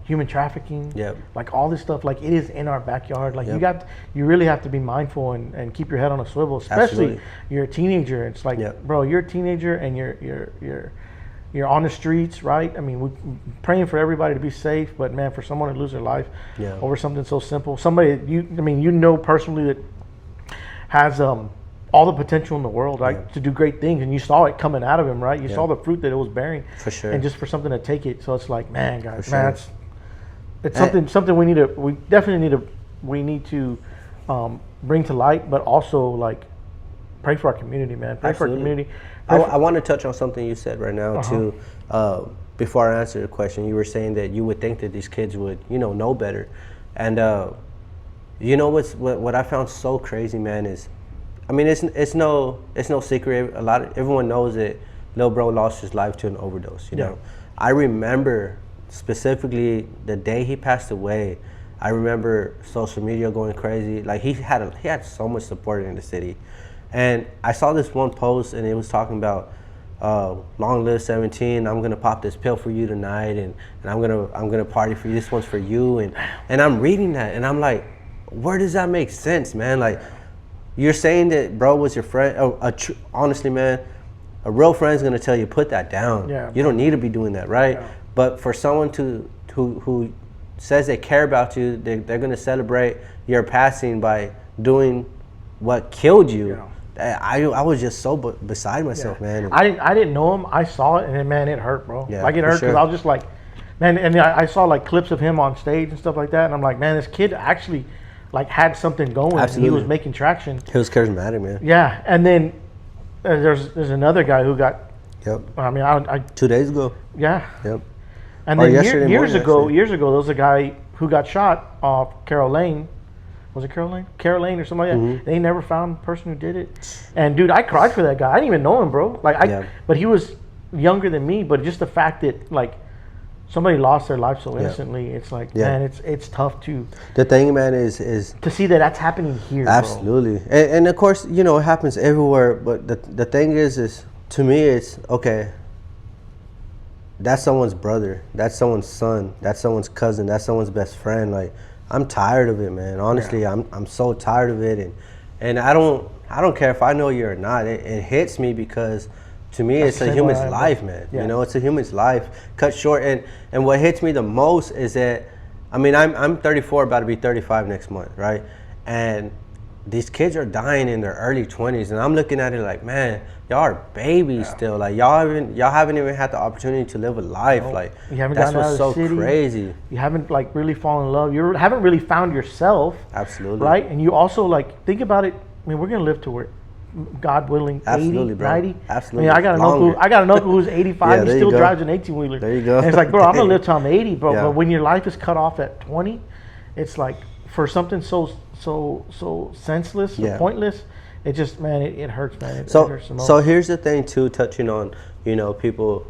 human trafficking, like all this stuff, like, it is in our backyard. Like, you really have to be mindful and keep your head on a swivel, especially you're a teenager. It's like, bro, you're a teenager and you're on the streets, right? I mean, we're praying for everybody to be safe, but man, for someone to lose their life over something so simple, somebody personally that has all the potential in the world, right, to do great things, and you saw it coming out of him, right? You saw the fruit that it was bearing, for sure, and just for something to take it. So it's like, man, guys, it's something we need to bring to light, but also, like, pray for our community, man. Pray for our community. I want to touch on something you said right now too. Before I answer the question, you were saying that you would think that these kids would, know better, and what I found so crazy, man, is, I mean, it's no secret. Everyone knows that little bro lost his life to an overdose. You know, I remember specifically the day he passed away. I remember social media going crazy. Like, he had so much support in the city. And I saw this one post, and it was talking about long live 17. I'm gonna pop this pill for you tonight, and I'm gonna party for you. This one's for you. And I'm reading that, and I'm like, where does that make sense, man? Like, you're saying that bro was your friend. Honestly, man, A real friend's gonna tell you, put that down. Yeah, you don't need to be doing that, right? Yeah. But for someone who says they care about you, they're gonna celebrate your passing by doing what killed you. Yeah. I was just so beside myself, man. I didn't know him. I saw it, and then, man, it hurt, bro. Yeah, like, it hurt because I was just like, man, and I saw like clips of him on stage and stuff like that, and I'm like, man, this kid actually like had something going. Absolutely. And he was making traction. He was charismatic, man. Yeah, and then there's another guy who got. Yep. I mean, I 2 days ago. Yeah. Yep. And then years ago, there was a guy who got shot off Carol Lane. Was it Carol Lane? Carol Lane or something like that. Mm-hmm. They never found the person who did it. And dude, I cried for that guy. I didn't even know him, bro. But he was younger than me. But just the fact that like somebody lost their life so innocently, it's like, man, it's tough too. The thing, man, is to see that that's happening here. Absolutely, bro. And of course, you know, it happens everywhere. But the thing is to me, it's okay. That's someone's brother. That's someone's son. That's someone's cousin. That's someone's best friend. Like, I'm tired of it, man. Honestly, I'm so tired of it, and I don't care if I know you or not. It hits me because to me it's a human's life, man. Yeah. You know, it's a human's life cut short. And what hits me the most is that, I mean, I'm 34, about to be 35 next month, right? And these kids are dying in their early 20s, and I'm looking at it like, man, y'all are babies still. Like, y'all haven't even had the opportunity to live a life. Like, you haven't that's gotten what's out of the so city. crazy. You haven't like really fallen in love. You haven't really found yourself. Absolutely. Right? And you also like think about it. I mean, we're gonna live to where, God willing, 80, bro. 90. Absolutely. I mean, I got an uncle who's 85. He still drives an 18-wheeler. There you go. And it's like, bro, I'm gonna live till I'm 80, bro. But when your life is cut off at 20, it's like for something so senseless, so pointless. It just, man, it hurts, man. It hurts the most. So here's the thing too, touching on, you know, people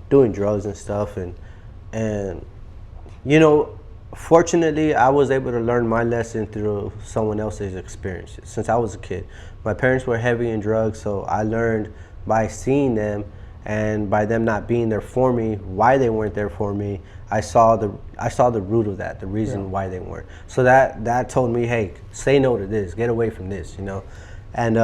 doing drugs and stuff, and you know, fortunately, I was able to learn my lesson through someone else's experiences. Since I was a kid, my parents were heavy in drugs, so I learned by seeing them and by them not being there for me, why they weren't there for me. I saw the root of that, the reason why they weren't. So that told me, hey, say no to this, get away from this, you know. And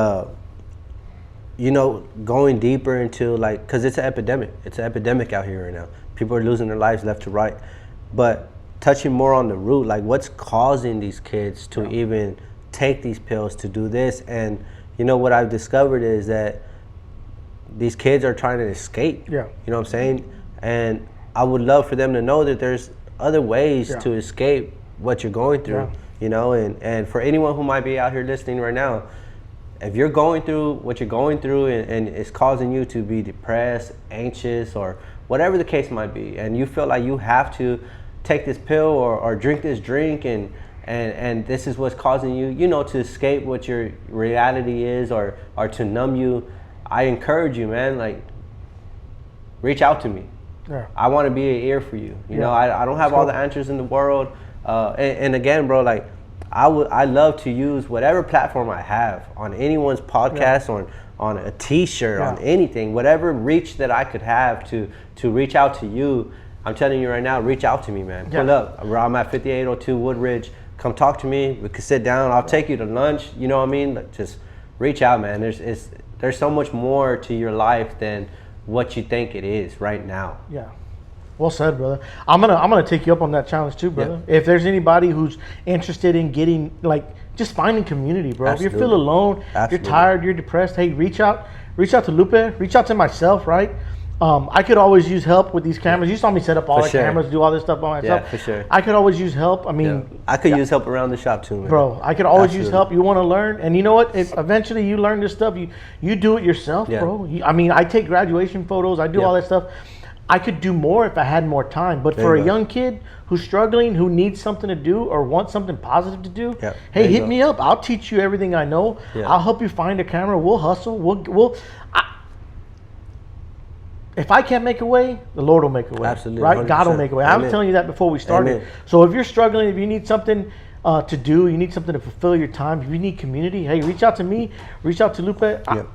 you know, going deeper into like, because it's an epidemic out here right now. People are losing their lives left to right. But touching more on the root, like what's causing these kids to even take these pills, to do this. And you know what I've discovered is that these kids are trying to escape. Yeah. You know what I'm saying? And I would love for them to know that there's other ways to escape what you're going through. You know, and for anyone who might be out here listening right now, if you're going through what you're going through and it's causing you to be depressed, anxious, or whatever the case might be, and you feel like you have to take this pill or drink this drink and this is what's causing you, you know, to escape what your reality is or to numb you, I encourage you, man, like, reach out to me. Yeah. I want to be an ear for you. You know, I don't have all the answers in the world. And again, bro, like, I love to use whatever platform I have on anyone's podcast, on a t-shirt, on anything, whatever reach that I could have to reach out to you. I'm telling you right now, reach out to me, man. Pull up. I'm at 5802 Woodridge. Come talk to me. We could sit down. I'll take you to lunch. You know what I mean? Like, just reach out, man. There's so much more to your life than what you think it is right now. Yeah. Well said, brother. I'm gonna take you up on that challenge too, brother. Yeah. If there's anybody who's interested in getting, like, just finding community, bro. Absolutely. If you feel alone, you're tired, you're depressed, hey, reach out to Lupe, reach out to myself, right? I could always use help with these cameras. You saw me set up all the cameras, do all this stuff by myself. Yeah, for sure. I could always use help. I mean, I could use help around the shop too, man. Bro, I could always use help. You want to learn, and you know what? If eventually you learn this stuff, you do it yourself, bro. I mean, I take graduation photos. I do all that stuff. I could do more if I had more time. But for a young kid who's struggling, who needs something to do or wants something positive to do, hey, hit me up. I'll teach you everything I know. I'll help you find a camera. We'll hustle. If I can't make a way, the Lord will make a way. Absolutely, right? 100%. God will make a way. I was telling you that before we started. Amen. So if you're struggling, if you need something to do, you need something to fulfill your time, if you need community, hey, reach out to me, reach out to Lupe.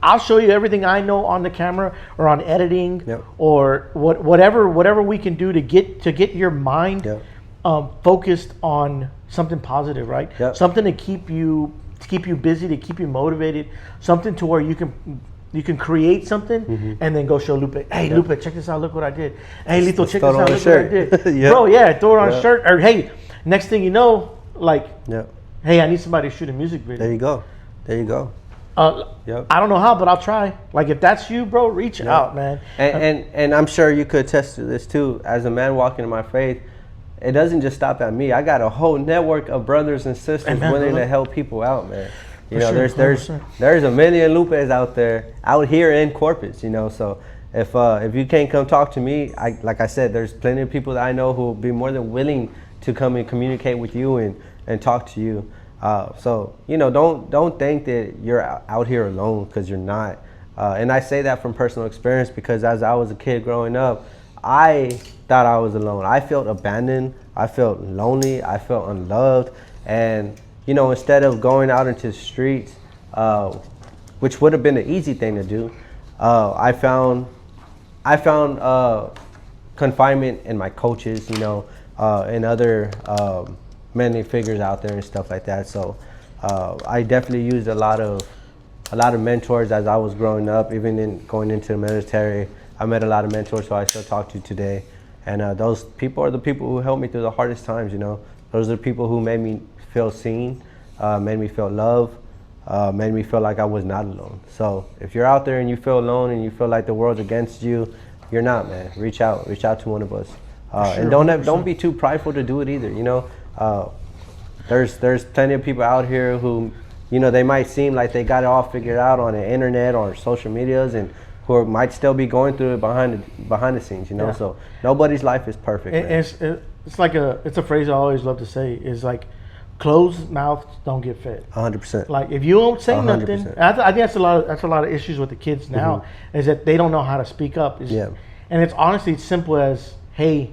I'll show you everything I know on the camera or on editing or whatever we can do to get your mind focused on something positive, right? Something to keep you busy, to keep you motivated, something to where you can You can create something and then go show Lupe. Hey, Lupe, check this out. Look what I did. Hey, Lito, check this out. Look what I did. Bro, throw it on a shirt. Or hey, next thing you know, like, hey, I need somebody to shoot a music video. There you go. I don't know how, but I'll try. Like, if that's you, bro, reach out, man. And I'm sure you could attest to this too. As a man walking in my faith, it doesn't just stop at me. I got a whole network of brothers and sisters willing to help people out, man. You know, there's a million Lupes out here in Corpus. You know, so if you can't come talk to me, like I said, there's plenty of people that I know who will be more than willing to come and communicate with you and talk to you. So, you know, don't think that you're out here alone, because you're not. And I say that from personal experience, because as I was a kid growing up, I thought I was alone. I felt abandoned. I felt lonely. I felt unloved. And, you know, instead of going out into the streets, which would have been the easy thing to do, I found confinement in my coaches, you know, and other many figures out there and stuff like that. So I definitely used a lot of mentors as I was growing up. Even in going into the military, I met a lot of mentors who I still talk to today. And those people are the people who helped me through the hardest times. You know, those are the people who made me feel seen, made me feel loved, made me feel like I was not alone. So if you're out there and you feel alone and you feel like the world's against you, you're not, man. Reach out to one of us. And don't be too prideful to do it either. You know, there's plenty of people out here who, you know, they might seem like they got it all figured out on the internet or social medias, and who might still be going through it behind the scenes. You know, so nobody's life is perfect. It's like it's a phrase I always love to say, is like, closed mouths don't get fed. 100%. Like, if you don't say 100%. Nothing, I think that's a lot of issues with the kids now, is that they don't know how to speak up. And it's honestly as simple as, hey,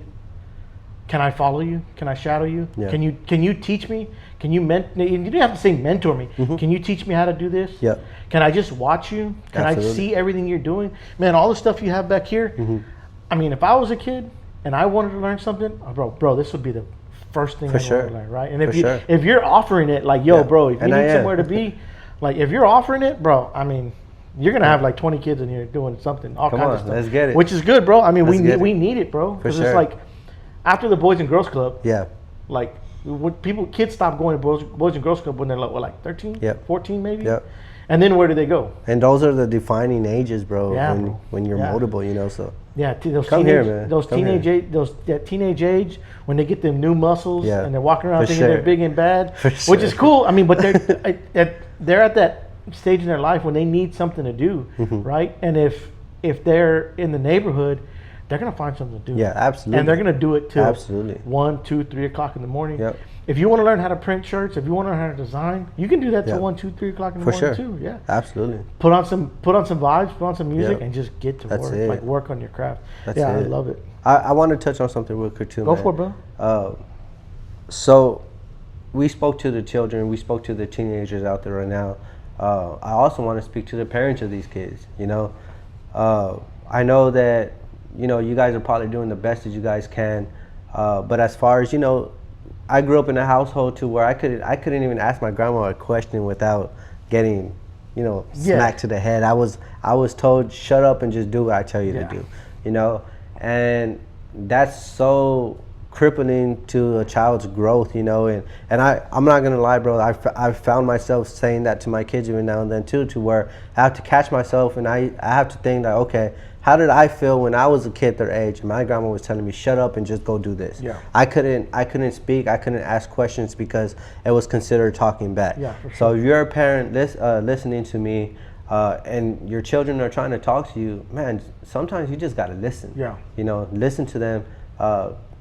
can I follow you? Can I shadow you? Yeah. Can you teach me? Can you you don't have to say mentor me. Can you teach me how to do this? Yeah. Can I just watch you? Can I see everything you're doing? Man, all the stuff you have back here. I mean, if I was a kid and I wanted to learn something, bro, this would be the first thing I want to learn, right? And if you're offering it, like, yo, bro, if you need somewhere to be, like, if you're offering it, bro, I mean, you're gonna have like 20 kids in here doing something, all kinds of stuff. Let's get it. Which is good, bro. I mean, we need it, bro. Because it's like, after the Boys and Girls Club, like, when kids stop going to Boys and Girls Club when they're like 13, 14 maybe. And then where do they go? And those are the defining ages, bro. When you're moldable, you know. So those teenage age when they get them new muscles and they're walking around thinking they're big and bad, which is cool. I mean, but they're at that stage in their life when they need something to do, right? And if they're in the neighborhood, they're gonna find something to do. Yeah, absolutely. And they're gonna do it till 1, 2, 3 o'clock in the morning. Yep. If you want to learn how to print shirts, if you want to learn how to design, you can do that till 1, 2, 3 o'clock in the morning too. Yeah, absolutely. Put on some vibes, put on some music, and just get to work. Like, work on your craft. I love it. I want to touch on something real quick too. Go for it, bro. So we spoke to the children, we spoke to the teenagers out there right now. I also want to speak to the parents of these kids. You know, I know that, you know, you guys are probably doing the best that you guys can, but as far as, you know, I grew up in a household too where I couldn't even ask my grandma a question without getting, you know, smacked to the head. I was told, shut up and just do what I tell you to do, you know, and that's so crippling to a child's growth, you know. And I'm not gonna lie, bro, I've found myself saying that to my kids every now and then too, to where I have to catch myself and I have to think, like, okay, how did I feel when I was a kid their age and my grandma was telling me, shut up and just go do this? Yeah. I couldn't speak, I couldn't ask questions because it was considered talking back. Yeah, for sure. So if you're a parent listening to me, and your children are trying to talk to you, man, sometimes you just gotta listen. Yeah. You know, listen to them,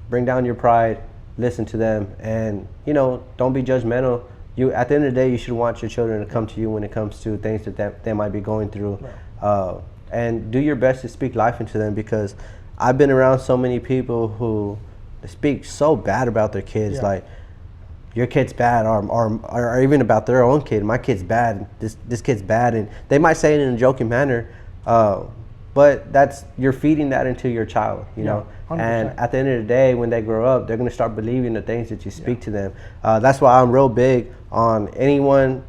bring down your pride, listen to them, and, you know, don't be judgmental. You, at the end of the day, you should want your children to come to you when it comes to things that they might be going through. Right. And do your best to speak life into them, because I've been around so many people who speak so bad about their kids, like, your kid's bad, or even about their own kid. My kid's bad, this kid's bad, and they might say it in a joking manner, but you're feeding that into your child, you know. 100%. And at the end of the day, when they grow up, they're gonna start believing the things that you speak to them. That's why I'm real big on anyone,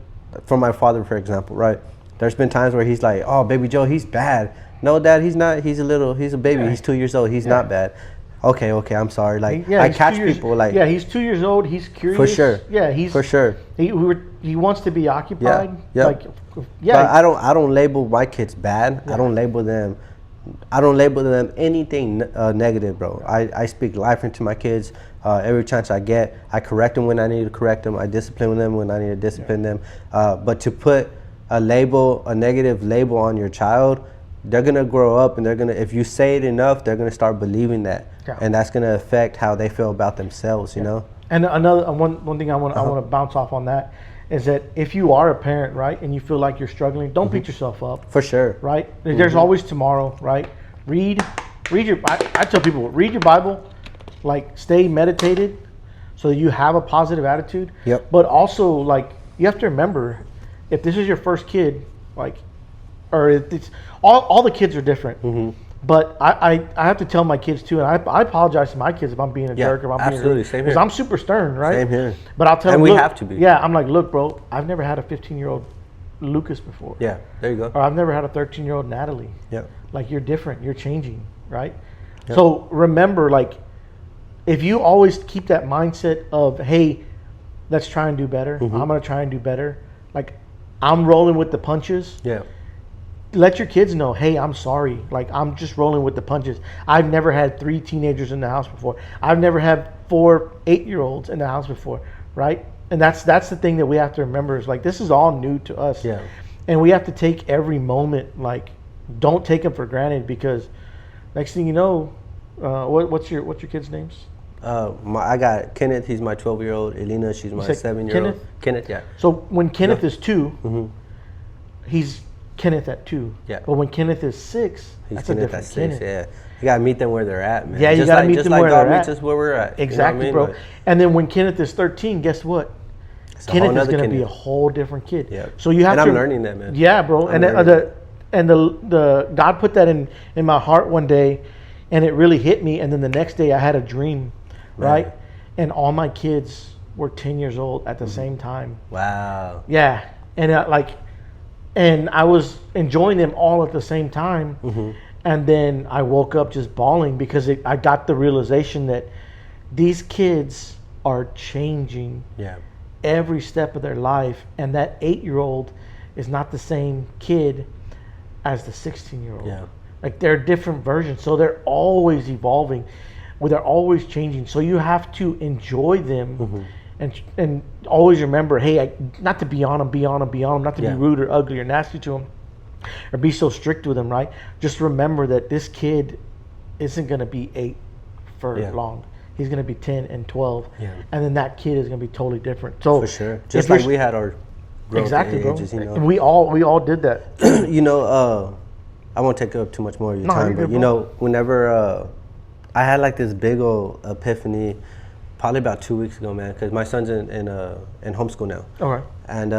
from my father, for example, right? There's been times where he's like, oh, baby Joe, he's bad. No, Dad, he's not. He's a baby. Yeah. He's 2 years old. He's not bad. Okay, I'm sorry. Like, I catch people like. Yeah, he's 2 years old. He's curious. For sure. Yeah, he's. For sure. He wants to be occupied. Yeah. Like, But I don't label my kids bad. Yeah. I don't label them anything negative, bro. I speak life into my kids every chance I get. I correct them when I need to correct them. I discipline them when I need to discipline them. But to put a negative label on your child, they're gonna grow up and if you say it enough, they're gonna start believing that, and that's gonna affect how they feel about themselves. You know. And another one thing I want to bounce off on that is that if you are a parent, right, and you feel like you're struggling, don't beat yourself up. For sure. Right? There's always tomorrow, right? Read your. I tell people, read your Bible, like stay meditated, so that you have a positive attitude. Yep. But also, like, you have to remember, if this is your first kid, like, or if it's all the kids are different. Mm-hmm. But I have to tell my kids too, and I apologize to my kids if I'm being a jerk or if I'm being same here. Because I'm super stern, right? Same here. But I'll tell them, we have to be. Yeah, I'm like, look, bro, I've never had a 15-year-old Lucas before. Yeah, there you go. Or I've never had a 13-year-old Natalie. Yeah. Like, you're different, you're changing, right? Yep. So remember, like, if you always keep that mindset of, hey, let's try and do better. Mm-hmm. I'm gonna try and do better. Like, I'm rolling with the punches. Yeah. Let your kids know, hey, I'm sorry. Like, I'm just rolling with the punches. I've never had 3 teenagers in the house before. I've never had 4 8-year-olds in the house before, right? And that's the thing that we have to remember is, like, this is all new to us. Yeah. And we have to take every moment, like, don't take them for granted, because next thing you know, what's your kids' names? I got Kenneth, he's my 12-year-old. Elena, she's my 7-year-old. Kenneth, yeah. So when Kenneth is 2, he's Kenneth at 2. Yeah. But when Kenneth is 6, that's Kenneth a different at 6, Kenneth. yeah. You gotta meet them where they're at, man. Yeah, you gotta meet them where they're at. Just like God meets us where we're at. Exactly, you know what I mean? Bro. And then when Kenneth is 13, guess what? Kenneth is gonna be a whole different kid. Yeah. So you have and I'm learning that, man. Yeah, bro. And the God put that in my heart one day, and it really hit me. And then the next day I had a dream, right? And all my kids were 10 years old at the same time. Wow. Yeah, and and I was enjoying them all at the same time. And then I woke up just bawling because I got the realization that these kids are changing every step of their life. And that 8-year-old is not the same kid as the 16-year-old. Yeah. Like, they're different versions. So they're always evolving. Well, they're always changing. So you have to enjoy them and always remember, hey, not to be on them, not to be rude or ugly or nasty to them or be so strict with them, right? Just remember that this kid isn't going to be 8 for long. He's going to be 10 and 12. Yeah. And then that kid is going to be totally different. So for sure. Just like we had our growth ages, bro. You know? And we all did that. You know, I won't take up too much more of your time, but you know, whenever I had like this big old epiphany probably about 2 weeks ago, man, because my son's in homeschool now. Okay. And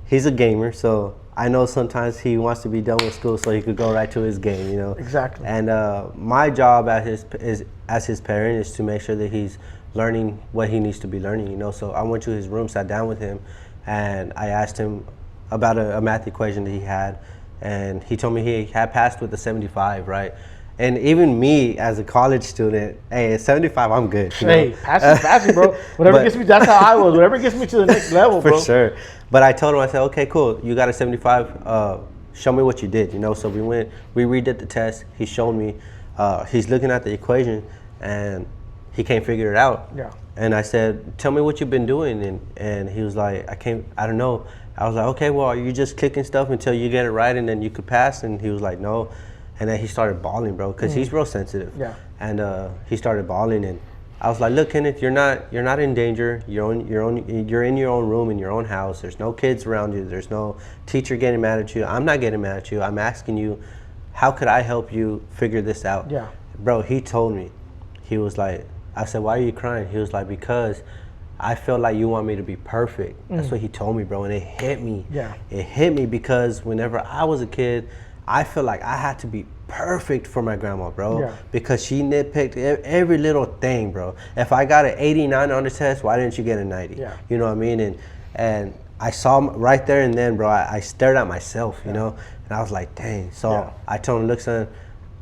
he's a gamer, so I know sometimes he wants to be done with school so he could go right to his game, you know. Exactly. And my job as his parent is to make sure that he's learning what he needs to be learning, you know. So I went to his room, sat down with him, and I asked him about a math equation that he had, and he told me he had passed with a 75, right? And even me as a college student, hey, at 75, I'm good. Hey, passing, bro. Whatever gets me, that's how I was. Whatever gets me to the next level, bro. For sure. But I told him, I said, okay, cool. You got a 75. Show me what you did, you know. So we redid the test. He showed me. He's looking at the equation, and he can't figure it out. Yeah. And I said, tell me what you've been doing. And he was like, I don't know. I was like, okay, well, are you just clicking stuff until you get it right and then you could pass? And he was like, no. And then he started bawling, bro, because he's real sensitive. Yeah. And he started bawling, and I was like, look, Kenneth, you're not in danger. You're in your own room in your own house. There's no kids around you. There's no teacher getting mad at you. I'm not getting mad at you. I'm asking you, how could I help you figure this out? Yeah. Bro, he told me. He was like, I said, why are you crying? He was like, because I feel like you want me to be perfect. That's what he told me, bro, and it hit me. Yeah. It hit me because whenever I was a kid, I feel like I had to be perfect for my grandma, bro. Yeah. Because she nitpicked every little thing, bro. If I got an 89 on the test, why didn't you get a 90? Yeah. You know what I mean? And I saw right there and then, bro, I stared at myself, you know, and I was like, dang. So I told him, look, son,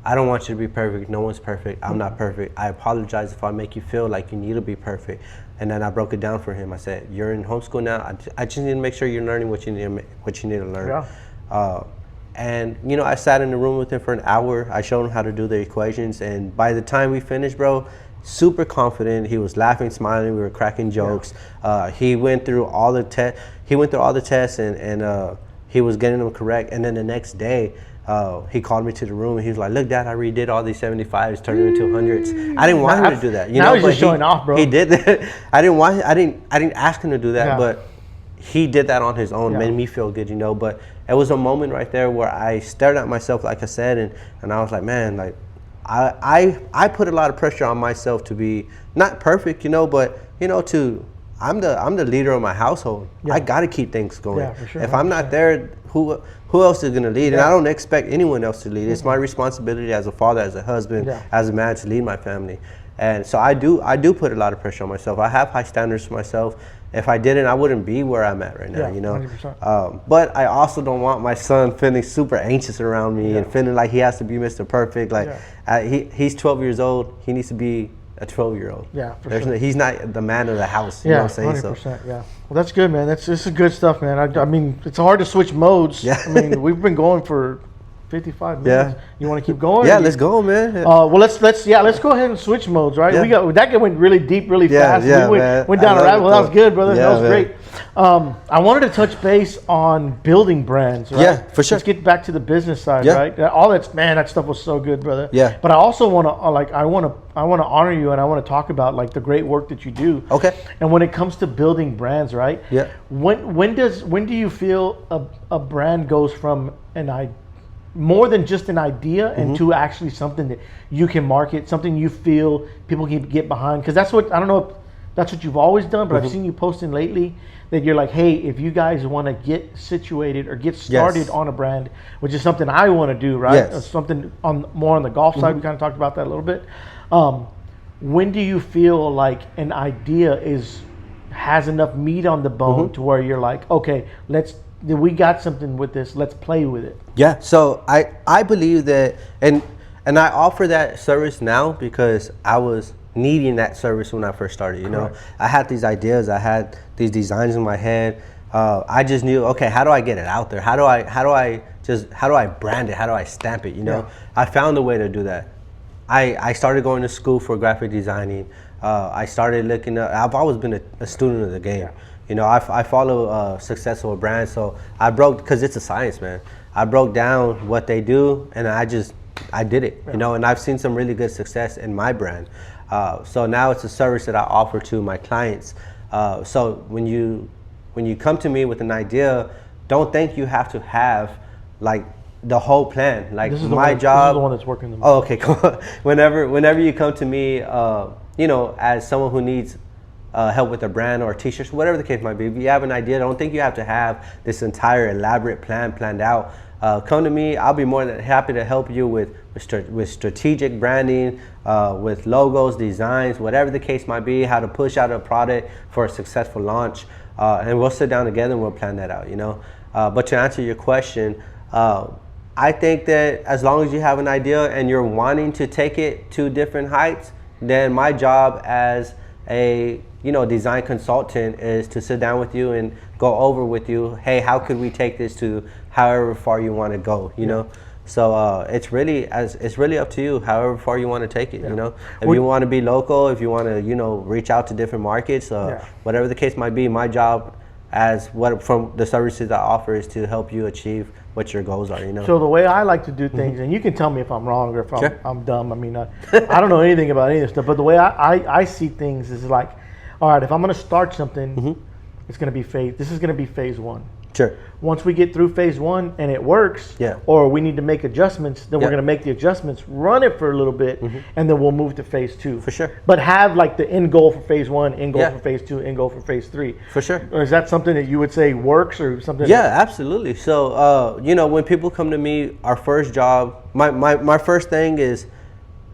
I don't want you to be perfect. No one's perfect. I'm not perfect. I apologize if I make you feel like you need to be perfect. And then I broke it down for him. I said, you're in homeschool now. I just need to make sure you're learning what you need to learn. Yeah. And, you know, I sat in the room with him for an hour. I showed him how to do the equations. And by the time we finished, bro, super confident. He was laughing, smiling. We were cracking jokes. He went through all the tests. And he was getting them correct. And then the next day, he called me to the room and he was like, look, Dad, I redid all these 75s, turned them into 100s. I didn't want him to do that. You know, he's just showing off, bro. He did that. I didn't ask him to do that, but he did that on his own, made me feel good, you know. But it was a moment right there where I stared at myself, like I said, and I was like, man, like, I put a lot of pressure on myself to be not perfect, you know, but you know, I'm the leader of my household. I got to keep things going. Yeah, for sure. If I'm not there, who else is going to lead? And I don't expect anyone else to lead. It's my responsibility as a father, as a husband, as a man to lead my family. And so I do put a lot of pressure on myself. I have high standards for myself. If I didn't, I wouldn't be where I'm at right now, you know. 100%. But I also don't want my son feeling super anxious around me and feeling like he has to be Mr. Perfect. Like he's 12 years old. He needs to be a 12-year-old. Yeah, for sure. He's not the man of the house. You know what I'm saying? 100%. So. Yeah. Well, that's good, man. This is good stuff, man. I mean, it's hard to switch modes. Yeah. I mean, we've been going for 55 minutes. Yeah. You want to keep going? Yeah, let's go, man. Well, let's go ahead and switch modes, right? Yeah. That went really deep, really fast. Yeah, we went down a rabbit hole. That was good, brother. Yeah, that was great. I wanted to touch base on building brands, right? Yeah, for sure. Let's get back to the business side, right? All that stuff was so good, brother. Yeah. But I also want to I want to honor you, and I want to talk about like the great work that you do. Okay. And when it comes to building brands, right? Yeah. When do you feel a brand goes from more than just an idea and to actually something that you can market, something you feel people can get behind? Because that's what, I don't know if that's what you've always done, but I've seen you posting lately that you're like, hey, if you guys want to get situated or get started on a brand, which is something I want to do, right? Something more on the golf side. We kind of talked about that a little bit. When do you feel like an idea has enough meat on the bone to where you're like, okay, we got something with this, let's play with it? Yeah, so I believe that, and I offer that service now because I was needing that service when I first started, you know. I had these ideas, I had these designs in my head. I just knew, okay, how do I get it out there? How do I brand it? How do I stamp it, you know? I found a way to do that. I started going to school for graphic designing. I started looking up, I've always been a student of the game. You know, I follow successful brands, so because it's a science, man. I broke down what they do, and I did it, you know, and I've seen some really good success in my brand. So now it's a service that I offer to my clients. So when you come to me with an idea, don't think you have to have like the whole plan. Like this is my job. This is the one that's working the most. Oh, okay, cool. Whenever you come to me, you know, as someone who needs help with a brand or t-shirts, whatever the case might be. If you have an idea, don't think you have to have this entire elaborate plan planned out. Come to me. I'll be more than happy to help you with strategic branding, with logos, designs, whatever the case might be, how to push out a product for a successful launch. And we'll sit down together and we'll plan that out, you know. But to answer your question, I think that as long as you have an idea and you're wanting to take it to different heights, then my job as a design consultant is to sit down with you and go over with you, hey, how could we take this to however far you want to go, you know? So it's really up to you, however far you want to take it, you know? If you want to be local, if you want to, reach out to different markets, whatever the case might be, my job from the services I offer is to help you achieve what your goals are, you know? So the way I like to do things, and you can tell me if I'm wrong or if I'm dumb. I mean, I don't know anything about any of this stuff, but the way I see things is like, all right, if I'm going to start something, it's going to be this is going to be phase one. Sure. Once we get through phase one and it works, or we need to make adjustments, then we're going to make the adjustments, run it for a little bit, and then we'll move to phase two. For sure. But have like the end goal for phase one, end goal for phase two, end goal for phase three. For sure. Or is that something that you would say works or something? Yeah, absolutely. So, when people come to me, our first job, my first thing is,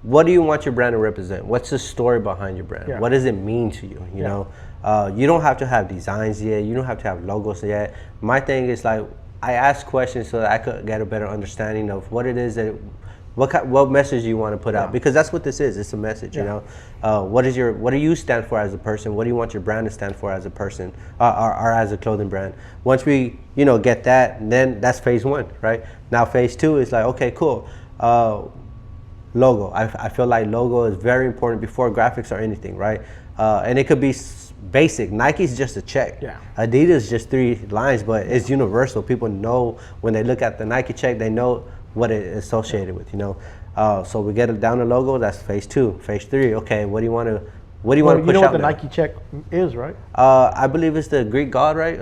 what do you want your brand to represent? What's the story behind your brand? What does it mean to you, you know? You don't have to have designs yet. You don't have to have logos yet. My thing is like, I ask questions so that I could get a better understanding of what it is that, what message you want to put out, because that's what this is. It's a message, you know. What do you stand for as a person? What do you want your brand to stand for as a person, or as a clothing brand? Once we, you know, get that, then that's phase one, right? Now phase two is like, okay, cool. Logo. I feel like logo is very important before graphics or anything, right? And it could be basic. Nike's just a check. Yeah. Adidas just 3 lines, but it's universal. People know when they look at the Nike check, they know what it is associated with, you know. So we get it down the logo. That's phase two. Phase three. Okay, what do you want to push out? You know what the now? Nike check is, right? I believe it's the Greek god, right?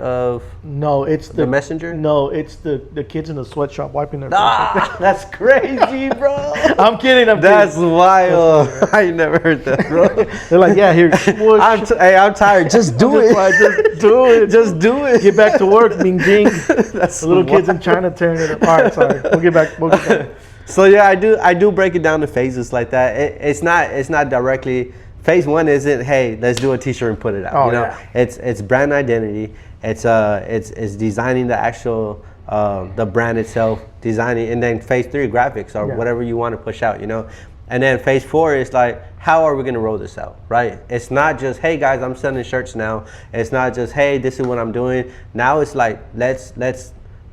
No, it's the messenger. No, it's the kids in the sweatshop wiping their face. Ah, that's crazy, bro. I'm kidding. That's wild. I ain't never heard that, bro. They're like, yeah, here. Hey, I'm tired. Just do it. Just do it. Just do it. Get back to work, Ming Jing. That's the little kids in China tearing it apart. Sorry, we'll get back. So yeah, I do break it down to phases like that. It's not directly. Phase one isn't, hey, let's do a T-shirt and put it out. You know, yeah. It's brand identity. It's designing the actual the brand itself, designing, and then phase three, graphics or whatever you want to push out. You know, and then phase four is like, how are we gonna roll this out, right? It's not just, hey guys, I'm selling shirts now. It's not just, hey, this is what I'm doing. Now it's like, let's.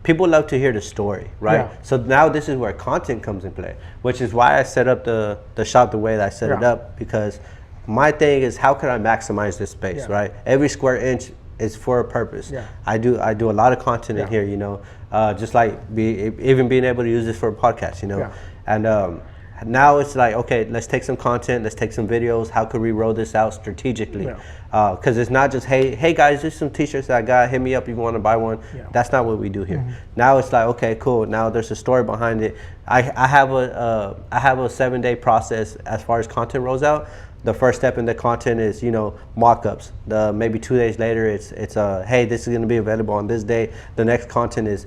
People love to hear the story, right? Yeah. So now this is where content comes in play, which is why I set up the shop the way that I set it up, because my thing is, how can I maximize this space, right? Every square inch is for a purpose. Yeah. I do a lot of content in here, you know, just like even being able to use this for a podcast, you know. Yeah. And now it's like, okay, let's take some content, let's take some videos. How could we roll this out strategically? Because it's not just, hey guys, there's some T-shirts that I got. Hit me up if you want to buy one. That's not what we do here. Now it's like, okay, cool. Now there's a story behind it. I have a 7-day process as far as content rolls out. The first step in the content is, you know, mock-ups. Maybe 2 days later, it's hey, this is going to be available on this day. The next content is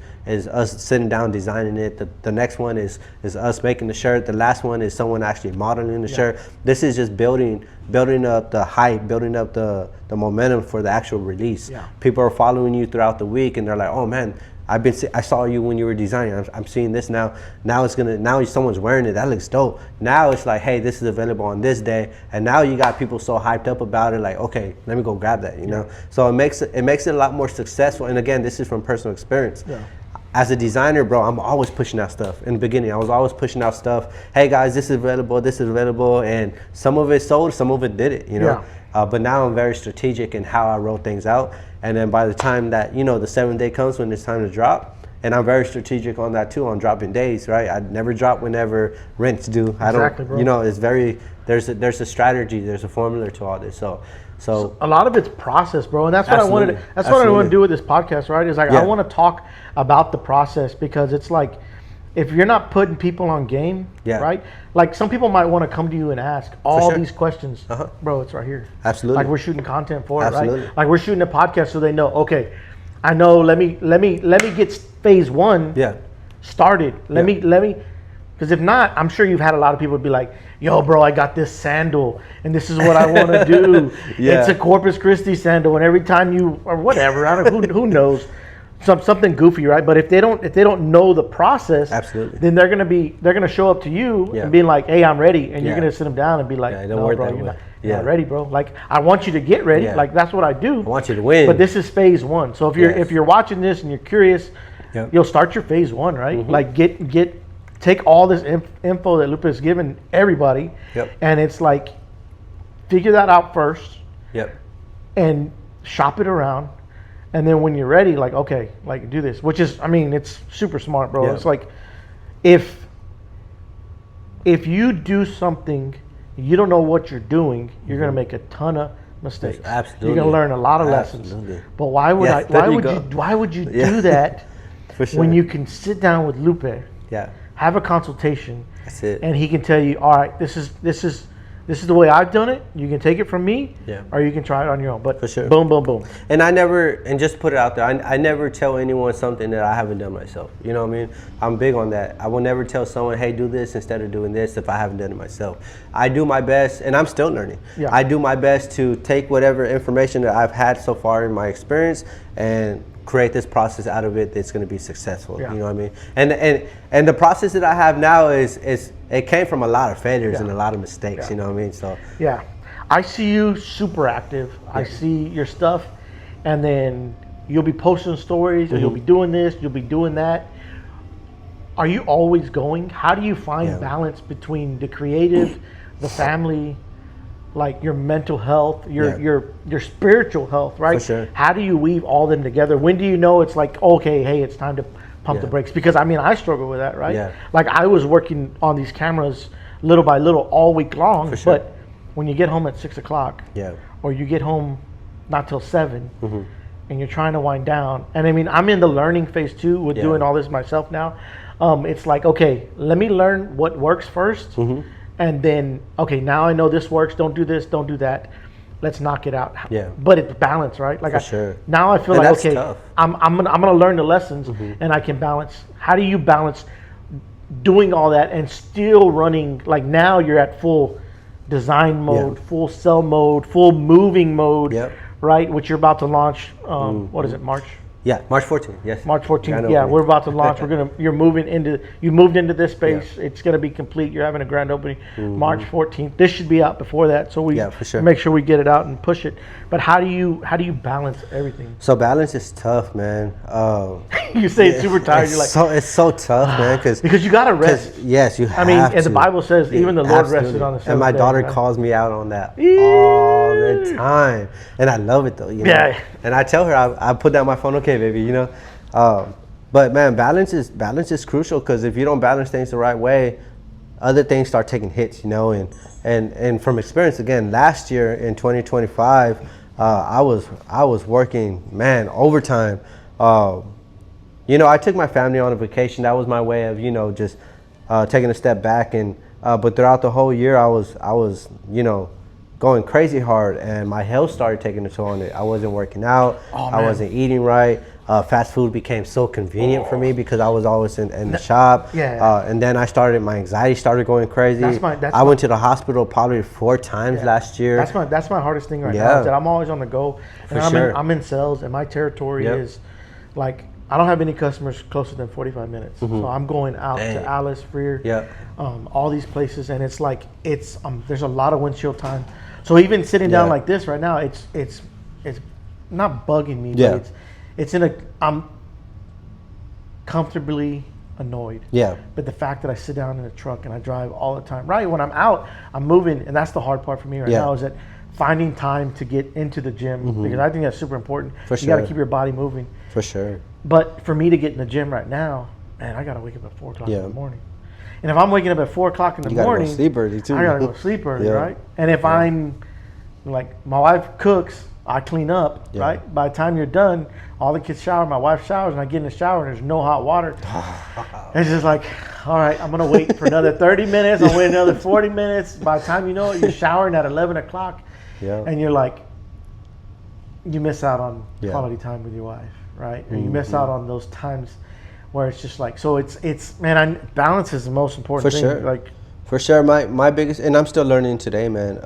us sitting down designing it. The next one is us making the shirt. The last one is someone actually modeling the shirt. This is just building up the hype, building up the momentum for the actual release. People are following you throughout the week, and they're like, oh man, I saw you when you were designing. I'm seeing this now. Now someone's wearing it. That looks dope. Now it's like, hey, this is available on this day, and now you got people so hyped up about it. Like, okay, let me go grab that. You know. So it makes it a lot more successful. And again, this is from personal experience. As a designer, bro, I'm always pushing out stuff. In the beginning, I was always pushing out stuff. Hey guys, this is available, and some of it sold, some of it didn't. You know. But now I'm very strategic in how I roll things out. And then by the time that, you know, the 7th day comes when it's time to drop, and I'm very strategic on that too, on dropping days, right? I never drop whenever rent's due. I don't, bro. You know, it's very, there's a strategy, there's a formula to all this. So a lot of it's process, bro. And that's what I wanted. That's what I want to do with this podcast, right? Is like, I want to talk about the process, because it's like, if you're not putting people on game, right? Like, some people might want to come to you and ask all these questions. Bro, it's right here. Absolutely. Like, we're shooting content for it, right? Like, we're shooting a podcast so they know, okay, I know, let me get phase one started. Let me, because if not, I'm sure you've had a lot of people be like, yo, bro, I got this sandal and this is what I want to do. It's a Corpus Christi sandal, and every time you, or whatever, I don't, who knows, something goofy, right? But if they don't know the process, then they're gonna show up to you and being like, hey, I'm ready, and you're gonna sit them down and be like, no, bro, you're not ready, bro. Like, I want you to get ready. Like, that's what I do. I want you to win. But this is phase one. So if you're watching this and you're curious, you'll start your phase one, right? Like, take all this info that Lupe has given everybody, and it's like, figure that out first, and shop it around. And then when you're ready, like, okay, like, do this, which is, I mean, it's super smart, bro. It's like, if you do something, you don't know what you're doing, you're going to make a ton of mistakes. Absolutely. You're going to learn a lot of lessons. But why would you do that when you can sit down with Lupe, have a consultation, that's it, and he can tell you, all right, this is This is the way I've done it. You can take it from me, Yeah. or you can try it on your own. But For sure. boom, boom, boom. And I never, and just put it out there, I never tell anyone something that I haven't done myself. You know what I mean? I'm big on that. I will never tell someone, hey, do this instead of doing this if I haven't done it myself. I do my best, and I'm still learning. Yeah. I do my best to take whatever information that I've had so far in my experience and create this process out of it that's going to be successful. Yeah. You know what I mean? And the process that I have now is it came from a lot of failures and a lot of mistakes. Yeah. You know what I mean? So Yeah. I see you super active. I see your stuff, and then you'll be posting stories, or you'll be doing this, you'll be doing that. Are you always going? How do you find balance between the creative, the family, like your mental health, your spiritual health, right? For sure. How do you weave all them together? When do you know it's like, okay, hey, it's time to pump the brakes? Because I mean, I struggle with that, right? Yeah. Like I was working on these cameras little by little all week long, For sure. but when you get home at 6 o'clock, yeah. or you get home not till 7, and you're trying to wind down. And I mean, I'm in the learning phase too with doing all this myself now. It's like, okay, let me learn what works first. And then, okay, now I know this works. Don't do this. Don't do that. Let's knock it out. Yeah. But it's balance, right? Like For sure. Now I feel And like, that's okay, tough. I'm gonna learn the lessons, and I can balance. How do you balance doing all that and still running? Like now you're at full design mode, full cell mode, full moving mode, right? Which you're about to launch. What is it? March. Yeah, March 14th, yes. March 14th. Grand Yeah, opening. we're about to launch. You moved into this space. It's going to be complete. You're having a grand opening March 14th. This should be out before that, so we for sure. make sure we get it out and push it. But how do you balance everything? So balance is tough, man. You say it's super tired. You're like, it's so tough, man, because you got to rest. Yes, you have I mean, to. and the Bible says even the Lord rested on the seventh day. And my daughter right? calls me out on that all the time, and I love it though. You know? Yeah. And I tell her, I put down my phone, okay, baby, you know. But man, balance is crucial, because if you don't balance things the right way, other things start taking hits, you know. And from experience, again, last year in 2025, I was working, man, overtime. You know, I took my family on a vacation. That was my way of, you know, just taking a step back. And but throughout the whole year, I was, you know, going crazy hard, and my health started taking a toll on it. I wasn't working out. I wasn't eating right. Fast food became so convenient for me because I was always in the shop. Yeah. And then my anxiety started going crazy. I went to the hospital probably 4 times last year. That's my hardest thing right now. Is that I'm always on the go, and I'm in sales, and my territory is like, I don't have any customers closer than 45 minutes. So I'm going out to Alice, Freer, all these places, and it's like there's a lot of windshield time. So even sitting down like this right now, it's not bugging me, but I'm comfortably annoyed. Yeah. But the fact that I sit down in a truck and I drive all the time, right? When I'm out, I'm moving, and that's the hard part for me right now, is that finding time to get into the gym, because I think that's super important. You got to keep your body moving. For sure. But for me to get in the gym right now, man, I got to wake up at 4 o'clock in the morning. And if I'm waking up at 4 o'clock in the morning, go sleep early too. I got to go sleep early, right? And if I'm, like, my wife cooks, I clean up, right? By the time you're done, all the kids shower, my wife showers, and I get in the shower, and there's no hot water. It's just like, all right, I'm going to wait for another 30 minutes. I'll wait another 40 minutes. By the time you know it, you're showering at 11 o'clock, and you're like, you miss out on quality time with your wife, right? And you miss out on those times where it's just like, so it's man, balance is the most important thing. Sure. Like, for sure, my biggest, and I'm still learning today, man.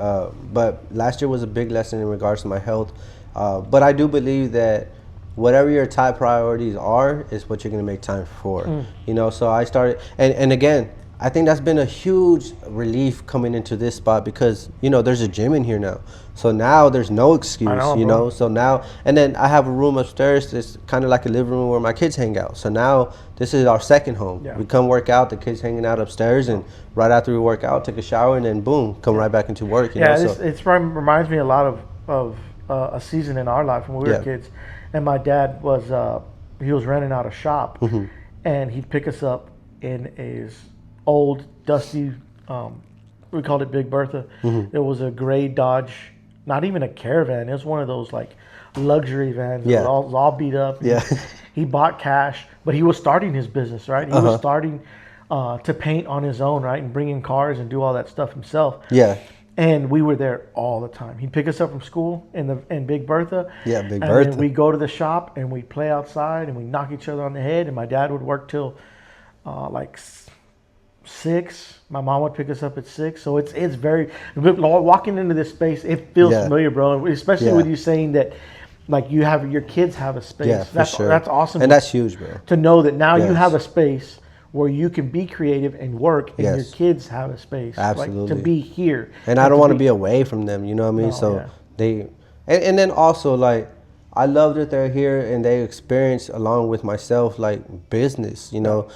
But last year was a big lesson in regards to my health. But I do believe that whatever your top priorities are is what you're gonna make time for. You know, so I started, and again, I think that's been a huge relief coming into this spot, because, you know, there's a gym in here now. So now there's no excuse, you know. So now, and then I have a room upstairs that's kind of like a living room where my kids hang out. So now this is our second home. We come work out, the kids hanging out upstairs, and right after we work out, take a shower, and then boom, come right back into work. You know? It reminds me a lot of a season in our life when we were kids. And my dad he was renting out a shop, and he'd pick us up in his old dusty, we called it Big Bertha. It was a gray Dodge, not even a Caravan. It was one of those like luxury vans. It was all beat up. He bought cash, but he was starting his business, right? He was starting to paint on his own, right, and bring in cars and do all that stuff himself. And we were there all the time. He'd pick us up from school in Big Bertha. Yeah, Big and Bertha. And we'd go to the shop and we'd play outside and we'd knock each other on the head. And my dad would work till like 6. My mom would pick us up at 6. So it's very, walking into this space, it feels familiar, bro. Especially with you saying that, like, your kids have a space. Yeah, that's sure. That's awesome. And that's huge, bro. To know that now you have a space where you can be creative and work, and your kids have a space. Absolutely. Like, to be here. And I don't want to be away from them, you know what I mean? So they, and then also, like, I love that they're here and they experience, along with myself, like, business, you know.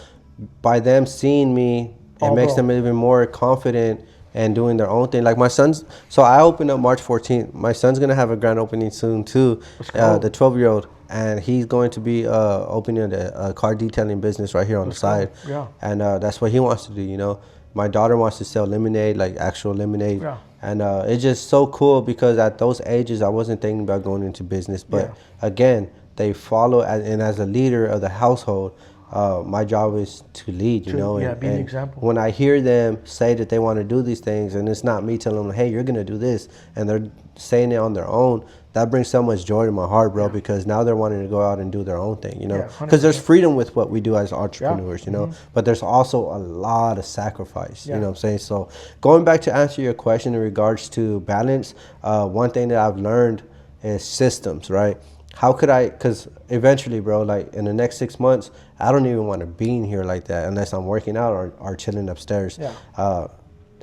By them seeing me, it makes them even more confident and doing their own thing. Like my son's, so I opened up March 14th. My son's going to have a grand opening soon too, the 12-year-old. And he's going to be opening a car detailing business right here on the side. Yeah. And that's what he wants to do, you know. My daughter wants to sell lemonade, like actual lemonade. Yeah. And it's just so cool because at those ages, I wasn't thinking about going into business. But again, they follow, and as a leader of the household, my job is to lead, you know. Yeah, be an example. When I hear them say that they want to do these things, and it's not me telling them, hey, you're going to do this, and they're saying it on their own, that brings so much joy to my heart, bro, because now they're wanting to go out and do their own thing, you know. Because there's freedom with what we do as entrepreneurs, you know, but there's also a lot of sacrifice, you know what I'm saying? So going back to answer your question in regards to balance, one thing that I've learned is systems, right? How could I, because eventually, bro, like in the next 6 months, I don't even want to be in here like that unless I'm working out or chilling upstairs.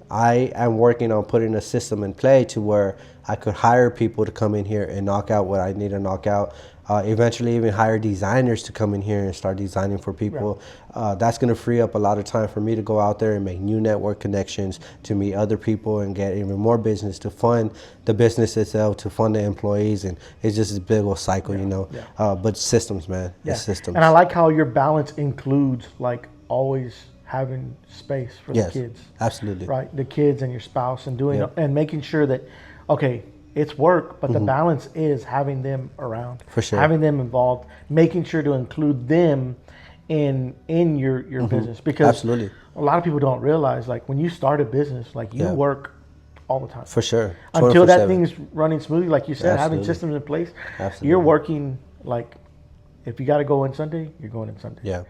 I am working on putting a system in play to where I could hire people to come in here and knock out what I need to knock out. Eventually even hire designers to come in here and start designing for people. That's going to free up a lot of time for me to go out there and make new network connections, to meet other people and get even more business, to fund the business itself, to fund the employees. And it's just a big old cycle, you know. But systems, man. It's systems. And I like how your balance includes, like, always having space for the kids. Absolutely. Right? The kids and your spouse, and doing and making sure that, okay, it's work, but the balance is having them around, for sure, having them involved, making sure to include them in your business, because a lot of people don't realize, like, when you start a business, like, you work all the time, for sure, until that thing's running smoothly, like you said. Having systems in place, you're working. Like, if you got to go in Sunday, you're going in Sunday.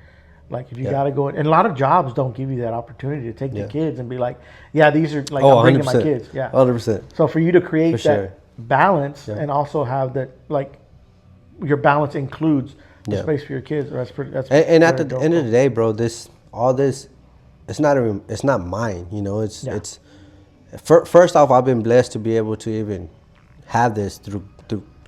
Like, if you got to go in, and a lot of jobs don't give you that opportunity to take the kids and be like, these are, like, I'm bringing my kids. 100%. So for you to create that balance and also have that, like, your balance includes the space for your kids. That's and at the end of the day, bro, all this, it's not mine, you know. It's first off, I've been blessed to be able to even have this through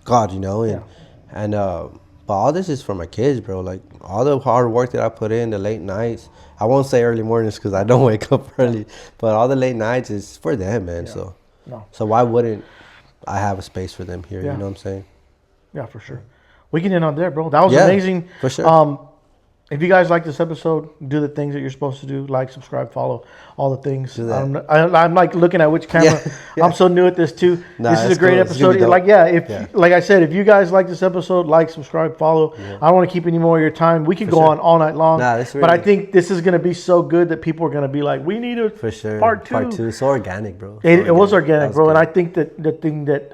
God, you know, and but all this is for my kids, bro. Like, all the hard work that I put in, the late nights. I won't say early mornings because I don't wake up early, but all the late nights is for them, man. So why wouldn't I have a space for them here? You know what I'm saying? Yeah, for sure. We can end on there, bro. That was amazing. For sure. If you guys like this episode, do the things that you're supposed to do. Like, subscribe, follow, all the things. Do that. I'm like looking at which camera. I'm so new at this too. This is a great episode. Like, like I said, if you guys like this episode, like, subscribe, follow. I don't want to keep any more of your time. We could go on all night long. But I think this is going to be so good that people are going to be like, we need a part two. Part two. So organic, bro. It was organic, bro. Good. And I think that the thing that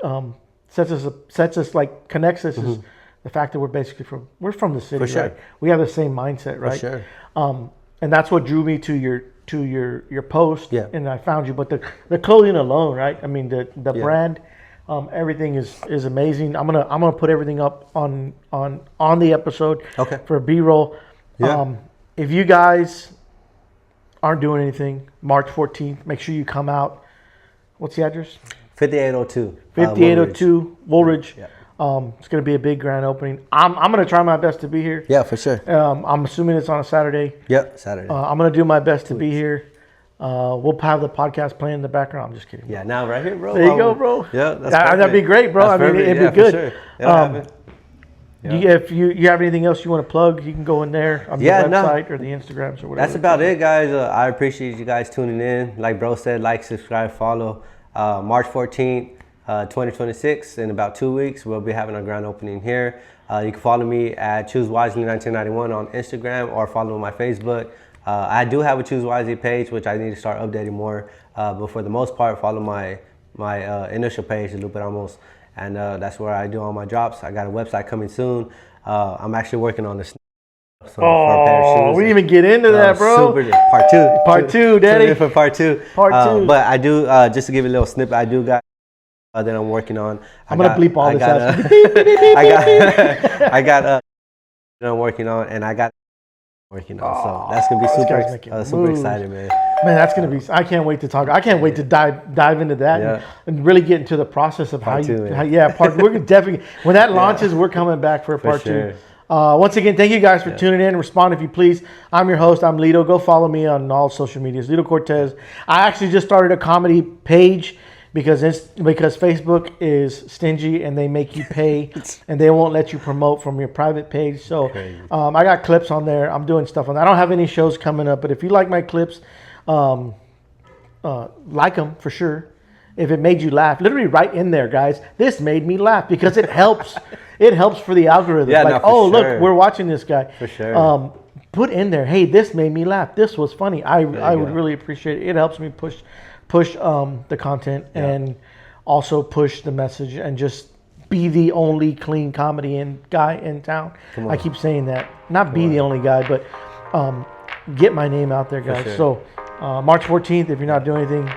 sets us like, connects us is the fact that we're from the city, right? We have the same mindset, right? For sure. And that's what drew me to your post, and I found you. But the clothing alone, right? I mean, the brand, everything is amazing. I'm gonna put everything up on the episode for B-roll. If you guys aren't doing anything, March 14th, make sure you come out. What's the address? 5802. 5802 Woolridge. It's going to be a big grand opening. I'm going to try my best to be here. Yeah, for sure. I'm assuming it's on a Saturday. Yep, Saturday. I'm going to do my best to be here. We'll have the podcast playing in the background. I'm just kidding. Yeah, now right here, bro. There you go, bro. Yeah, that'd be great, bro. That's it'd be good. For sure. If you have anything else you want to plug, you can go in there on the website or the Instagrams or whatever. That's about it, guys. I appreciate you guys tuning in. Like bro said, like, subscribe, follow. March 14th. 2026, in about 2 weeks, we'll be having our grand opening here. You can follow me at Choose Wisely 1991 on Instagram, or follow my Facebook. I do have a Choose Wisely page, which I need to start updating more. But for the most part, follow my my initial page, Lupe Ramos, and that's where I do all my drops. I got a website coming soon. I'm actually working on this. Oh, we didn't even get into that, bro. Part two, daddy. For part two. But I do, just to give you a little snippet, I do got that I'm working on. I'm going to bleep all this out. I got I'm working on, and I got working on. So that's going to be super excited, man. Man, that's going to be, I can't wait to talk. I can't wait to dive into that and really get into the process of part two. We're definitely, when that launches, we're coming back for part two. Once again, thank you guys for tuning in. Respond if you please. I'm your host. I'm Lito. Go follow me on all social medias. Lito Cortez. I actually just started a comedy page because Facebook is stingy and they make you pay and they won't let you promote from your private page. So I got clips on there. I'm doing stuff on that. I don't have any shows coming up, but if you like my clips, like them for sure. If it made you laugh, literally right in there, guys. This made me laugh because it helps. It helps for the algorithm. Look, we're watching this guy. For sure. Put in there, hey, this made me laugh. This was funny. I would really appreciate it. It helps me push the content and also push the message and just be the only clean comedy guy in town. I keep saying that. Not be the only guy, but get my name out there, guys. Sure. So March 14th, if you're not doing anything,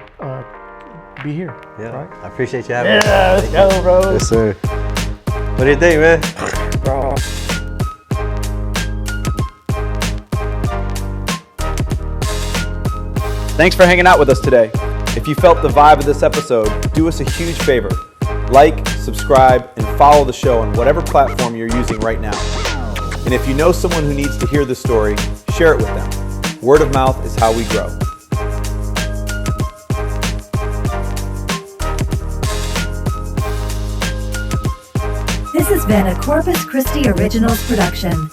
be here. Yeah, right? I appreciate you having me. Yeah, let's go, bro. Yes, sir. What do you think, man? Bro. Thanks for hanging out with us today. If you felt the vibe of this episode, do us a huge favor. Like, subscribe, and follow the show on whatever platform you're using right now. And if you know someone who needs to hear this story, share it with them. Word of mouth is how we grow. This has been a Corpus Christi Originals production.